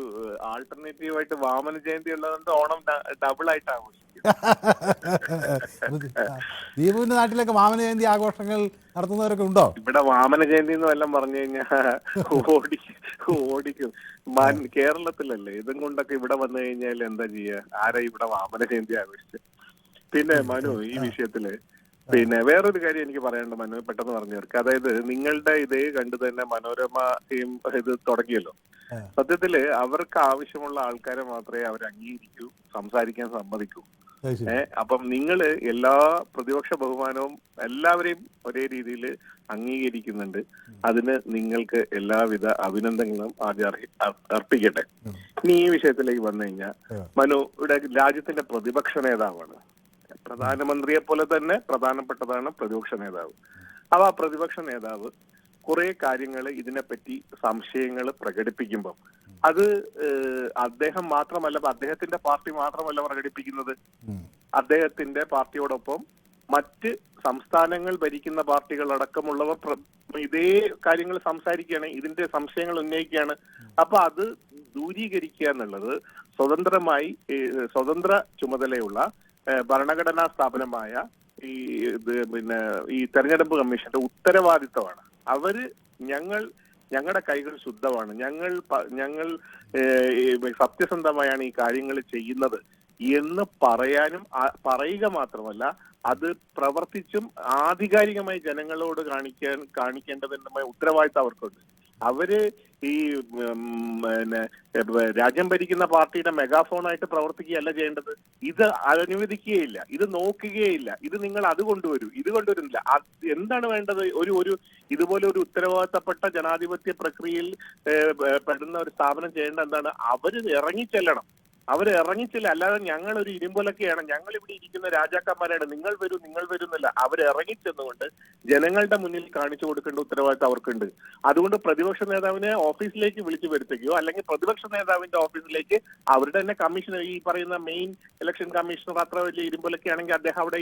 ആൾട്ടർനേറ്റീവ് ആയിട്ട് വാമന ജയന്തി ഉള്ളതുകൊണ്ട് ഓണം ഡബിൾ ആയിട്ട് ആഘോഷിക്കും.
ദീപുവിന്റെ നാട്ടിലൊക്കെ വാമന ജയന്തി ആഘോഷങ്ങൾ നടത്തുന്നവരൊക്കെ ഉണ്ടോ?
ഇവിടെ വാമന ജയന്തി എന്ന് വല്ലതും പറഞ്ഞു കഴിഞ്ഞാൽ ഓടിക്കും. കേരളത്തിലല്ലേ, ഇതും കൊണ്ടൊക്കെ ഇവിടെ വന്നു കഴിഞ്ഞാൽ എന്താ ചെയ്യാ? ആരാ ഇവിടെ വാമന ജയന്തി ആഘോഷിച്ച്? പിന്നെ മനു, ഈ വിഷയത്തില് പിന്നെ വേറൊരു കാര്യം എനിക്ക് പറയാനുണ്ട് മനു, പെട്ടെന്ന് പറഞ്ഞു തീർക്കുക. അതായത് നിങ്ങളുടെ ഇതേ കണ്ടു തന്നെ മനോരമ ടീം ഇത് തുടങ്ങിയല്ലോ. സത്യത്തില് അവർക്ക് ആവശ്യമുള്ള ആൾക്കാരെ മാത്രമേ അവർ അംഗീകരിക്കൂ, സംസാരിക്കാൻ സമ്മതിക്കൂ. അപ്പം നിങ്ങള് എല്ലാ പ്രതിപക്ഷ ബഹുമാനവും എല്ലാവരെയും ഒരേ രീതിയിൽ അംഗീകരിക്കുന്നുണ്ട്. അതിന് നിങ്ങൾക്ക് എല്ലാവിധ അഭിനന്ദനങ്ങളും ആദ്യം അർപ്പിക്കട്ടെ. ഇനി ഈ വിഷയത്തിലേക്ക് വന്നു കഴിഞ്ഞാൽ മനു ഇവിടെ രാജ്യത്തിന്റെ പ്രതിപക്ഷ നേതാവാണ്. പ്രധാനമന്ത്രിയെ പോലെ തന്നെ പ്രധാനപ്പെട്ടതാണ് പ്രതിപക്ഷ നേതാവ്. അപ്പൊ ആ പ്രതിപക്ഷ നേതാവ് കുറെ കാര്യങ്ങൾ ഇതിനെപ്പറ്റി സംശയങ്ങൾ പ്രകടിപ്പിക്കുമ്പോൾ അത് അദ്ദേഹം മാത്രമല്ല, അദ്ദേഹത്തിന്റെ പാർട്ടി മാത്രമല്ല പ്രകടിപ്പിക്കുന്നത്. അദ്ദേഹത്തിന്റെ പാർട്ടിയോടൊപ്പം മറ്റ് സംസ്ഥാനങ്ങൾ ഭരിക്കുന്ന പാർട്ടികൾ അടക്കമുള്ളവർ ഇതേ കാര്യങ്ങൾ സംസാരിക്കുകയാണ്, ഇതിന്റെ സംശയങ്ങൾ ഉന്നയിക്കുകയാണ്. അപ്പൊ അത് ദൂരീകരിക്കുക എന്നുള്ളത് സ്വതന്ത്ര ചുമതലയുള്ള ഭരണഘടനാ സ്ഥാപനമായ ഈ തെരഞ്ഞെടുപ്പ് കമ്മീഷന്റെ ഉത്തരവാദിത്തമാണ്. ഞങ്ങളുടെ കൈകൾ ശുദ്ധമാണ്, ഞങ്ങൾ സത്യസന്ധമായാണ് ഈ കാര്യങ്ങൾ ചെയ്യുന്നത് എന്ന് പറയുക മാത്രമല്ല അത് പ്രവർത്തിച്ചും ആധികാരികമായി ജനങ്ങളോട് കാണിക്കേണ്ടതിന്റെ ഉത്തരവാദിത്തം അവർക്കുണ്ട്. അവര് ഈ രാജ്യം ഭരിക്കുന്ന പാർട്ടിയുടെ മെഗാഫോണായിട്ട് പ്രവർത്തിക്കുകയല്ല ചെയ്യേണ്ടത്. ഇത് അനുവദിക്കുകയില്ല, ഇത് നോക്കുകയില്ല, ഇത് നിങ്ങൾ അത് കൊണ്ടുവരൂ, ഇത് കൊണ്ടുവരുന്നില്ല. എന്താണ് വേണ്ടത്? ഒരു ഇതുപോലെ ഒരു ഉത്തരവാദിത്തപ്പെട്ട ജനാധിപത്യ പ്രക്രിയയിൽ പെടുന്ന ഒരു സ്ഥാപനം ചെയ്യേണ്ട എന്താണ്? അവര് ഇറങ്ങിച്ചെല്ലണം. അല്ലാതെ ഞങ്ങൾ ഒരു ഇരുമ്പൊലൊക്കെയാണ്, ഞങ്ങൾ ഇവിടെ ഇരിക്കുന്ന രാജാക്കന്മാരാണ്, നിങ്ങൾ വരുന്നില്ല. അവരിറങ്ങിച്ചെന്നുകൊണ്ട് ജനങ്ങളുടെ മുന്നിൽ കാണിച്ചു കൊടുക്കേണ്ട ഉത്തരവാദിത്തം അവർക്കുണ്ട്. അതുകൊണ്ട് പ്രതിപക്ഷ നേതാവിനെ ഓഫീസിലേക്ക് വിളിച്ചു വരുത്തുകയോ അല്ലെങ്കിൽ പ്രതിപക്ഷ നേതാവിന്റെ ഓഫീസിലേക്ക് അവരുടെ തന്നെ കമ്മീഷണർ, ഈ പറയുന്ന മെയിൻ ഇലക്ഷൻ കമ്മീഷണർ അത്ര വലിയ ഇരുമ്പൊലൊക്കെ ആണെങ്കിൽ അദ്ദേഹം അവിടെ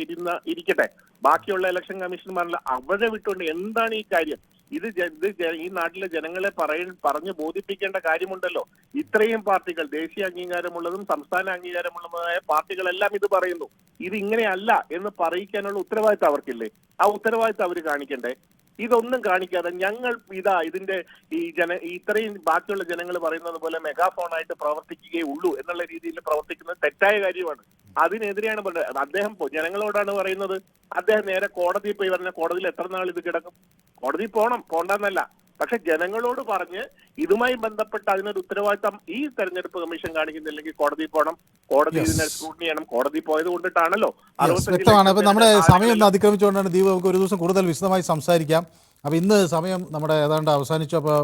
ഇരിക്കട്ടെ. ബാക്കിയുള്ള ഇലക്ഷൻ കമ്മീഷണർമാരിൽ അവരെ വിട്ടുകൊണ്ട് എന്താണ് ഈ കാര്യം? ഈ നാട്ടിലെ ജനങ്ങളെ പറഞ്ഞു ബോധിപ്പിക്കേണ്ട കാര്യമുണ്ടല്ലോ. ഇത്രയും പാർട്ടികൾ, ദേശീയ അംഗീകാരമുള്ളതും സംസ്ഥാന അംഗീകാരമുള്ളതുമായ പാർട്ടികളെല്ലാം ഇത് പറയുന്നു. ഇത് ഇങ്ങനെയല്ല എന്ന് പറയിക്കാനുള്ള ഉത്തരവാദിത്തം അവർക്കില്ലേ? ആ ഉത്തരവാദിത്തം അവർ കാണിക്കണ്ടേ? ഇതൊന്നും കാണിക്കാതെ ഞങ്ങൾ ഇതിന്റെ ഇത്രയും ബാക്കിയുള്ള ജനങ്ങൾ പറയുന്നത് പോലെ മെഗാഫോണായിട്ട് പ്രവർത്തിക്കുകയുള്ളൂ എന്നുള്ള രീതിയിൽ പ്രവർത്തിക്കുന്നത് തെറ്റായ കാര്യമാണ്. അതിനെതിരെയാണ് പറയുന്നത്. അദ്ദേഹം ജനങ്ങളോടാണ് പറയുന്നത്. അദ്ദേഹം നേരെ കോടതിയിൽ പോയി പറഞ്ഞ കോടതിയിൽ എത്ര നാൾ ഇത് കിടക്കും? കോടതി പോണ്ടെന്നല്ല, പക്ഷെ ജനങ്ങളോട് പറഞ്ഞ് ഇതുമായി ബന്ധപ്പെട്ട് അതിനൊരു ഉത്തരവാദിത്തം ഈ തെരഞ്ഞെടുപ്പ് കമ്മീഷൻ കാണിക്കുന്നില്ലെങ്കിൽ കോടതി പോകണം, കോടതി ഇതിനെ സ്ക്രൂട്ടിനി ചെയ്യണം. കോടതി പോയത് കൊണ്ടിട്ടാണല്ലോ.
വ്യക്തമാണ്. അപ്പൊ നമ്മുടെ സമയം അതിക്രമിച്ചുകൊണ്ടാണ് ദീപ, നമുക്ക് ഒരു ദിവസം കൂടുതൽ വിശദമായി സംസാരിക്കാം. അപ്പൊ ഇന്ന് സമയം നമ്മുടെ ഏതാണ്ട് അവസാനിച്ചു. അപ്പോൾ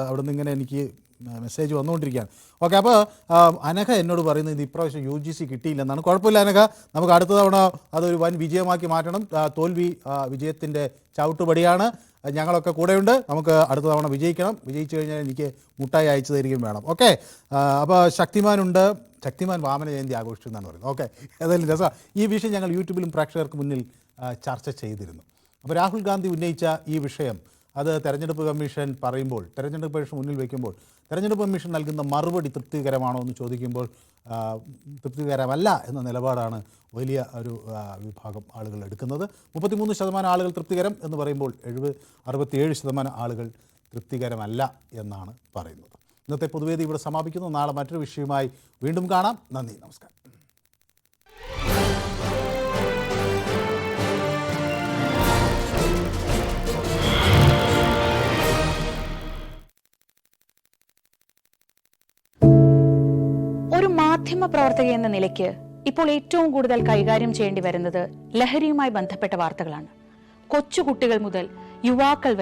അവിടുന്ന് ഇങ്ങനെ എനിക്ക് മെസ്സേജ് വന്നുകൊണ്ടിരിക്കുകയാണ്. ഓക്കെ, അപ്പോൾ അനഘ എന്നോട് പറയുന്നത് ഇത് ഇപ്രാവശ്യം UGC കിട്ടിയില്ലെന്നാണ്. കുഴപ്പമില്ല അനഘ, നമുക്ക് അടുത്ത തവണ അതൊരു വൻ വിജയമാക്കി മാറ്റണം. തോൽവി വിജയത്തിൻ്റെ ചവിട്ടുപടിയാണ്. ഞങ്ങളൊക്കെ കൂടെയുണ്ട്. നമുക്ക് അടുത്ത തവണ വിജയിക്കണം. വിജയിച്ചു കഴിഞ്ഞാൽ എനിക്ക് മുട്ടായി അയച്ചു തരികയും വേണം. ഓക്കെ, അപ്പോൾ ശക്തിമാനുണ്ട്. ശക്തിമാൻ വാമന ജയന്തി ആഘോഷിച്ചു എന്നാണ് പറയുന്നത്. ഓക്കെ, ഏതായാലും രസം. ഈ വിഷയം ഞങ്ങൾ യൂട്യൂബിലും പ്രേക്ഷകർക്ക് മുന്നിൽ ചർച്ച ചെയ്തിരുന്നു. അപ്പോൾ രാഹുൽ ഗാന്ധി ഉന്നയിച്ച ഈ വിഷയം അത് തെരഞ്ഞെടുപ്പ് കമ്മീഷൻ പറയുമ്പോൾ, തെരഞ്ഞെടുപ്പ് കമ്മീഷൻ മുന്നിൽ വയ്ക്കുമ്പോൾ തെരഞ്ഞെടുപ്പ് കമ്മീഷൻ നൽകുന്ന മറുപടി തൃപ്തികരമാണോ എന്ന് ചോദിക്കുമ്പോൾ തൃപ്തികരമല്ല എന്ന നിലപാടാണ് വലിയ ഒരു വിഭാഗം ആളുകൾ എടുക്കുന്നത്. 33% ആളുകൾ തൃപ്തികരം എന്ന് പറയുമ്പോൾ 67% ആളുകൾ തൃപ്തികരമല്ല എന്നാണ് പറയുന്നത്. ഇന്നത്തെ പൊതുവേദി ഇവിടെ സമാപിക്കുന്നു. നാളെ മറ്റൊരു വിഷയവുമായി വീണ്ടും കാണാം. നന്ദി, നമസ്കാരം.
ഒരു മാധ്യമ പ്രവർത്തക എന്ന നിലയ്ക്ക് ഇപ്പോൾ ഏറ്റവും കൂടുതൽ കൈകാര്യം ചെയ്യേണ്ടി വരുന്നത് ലഹരിയുമായി ബന്ധപ്പെട്ട വാർത്തകളാണ്. കൊച്ചുകുട്ടികൾ മുതൽ യുവാക്കൾ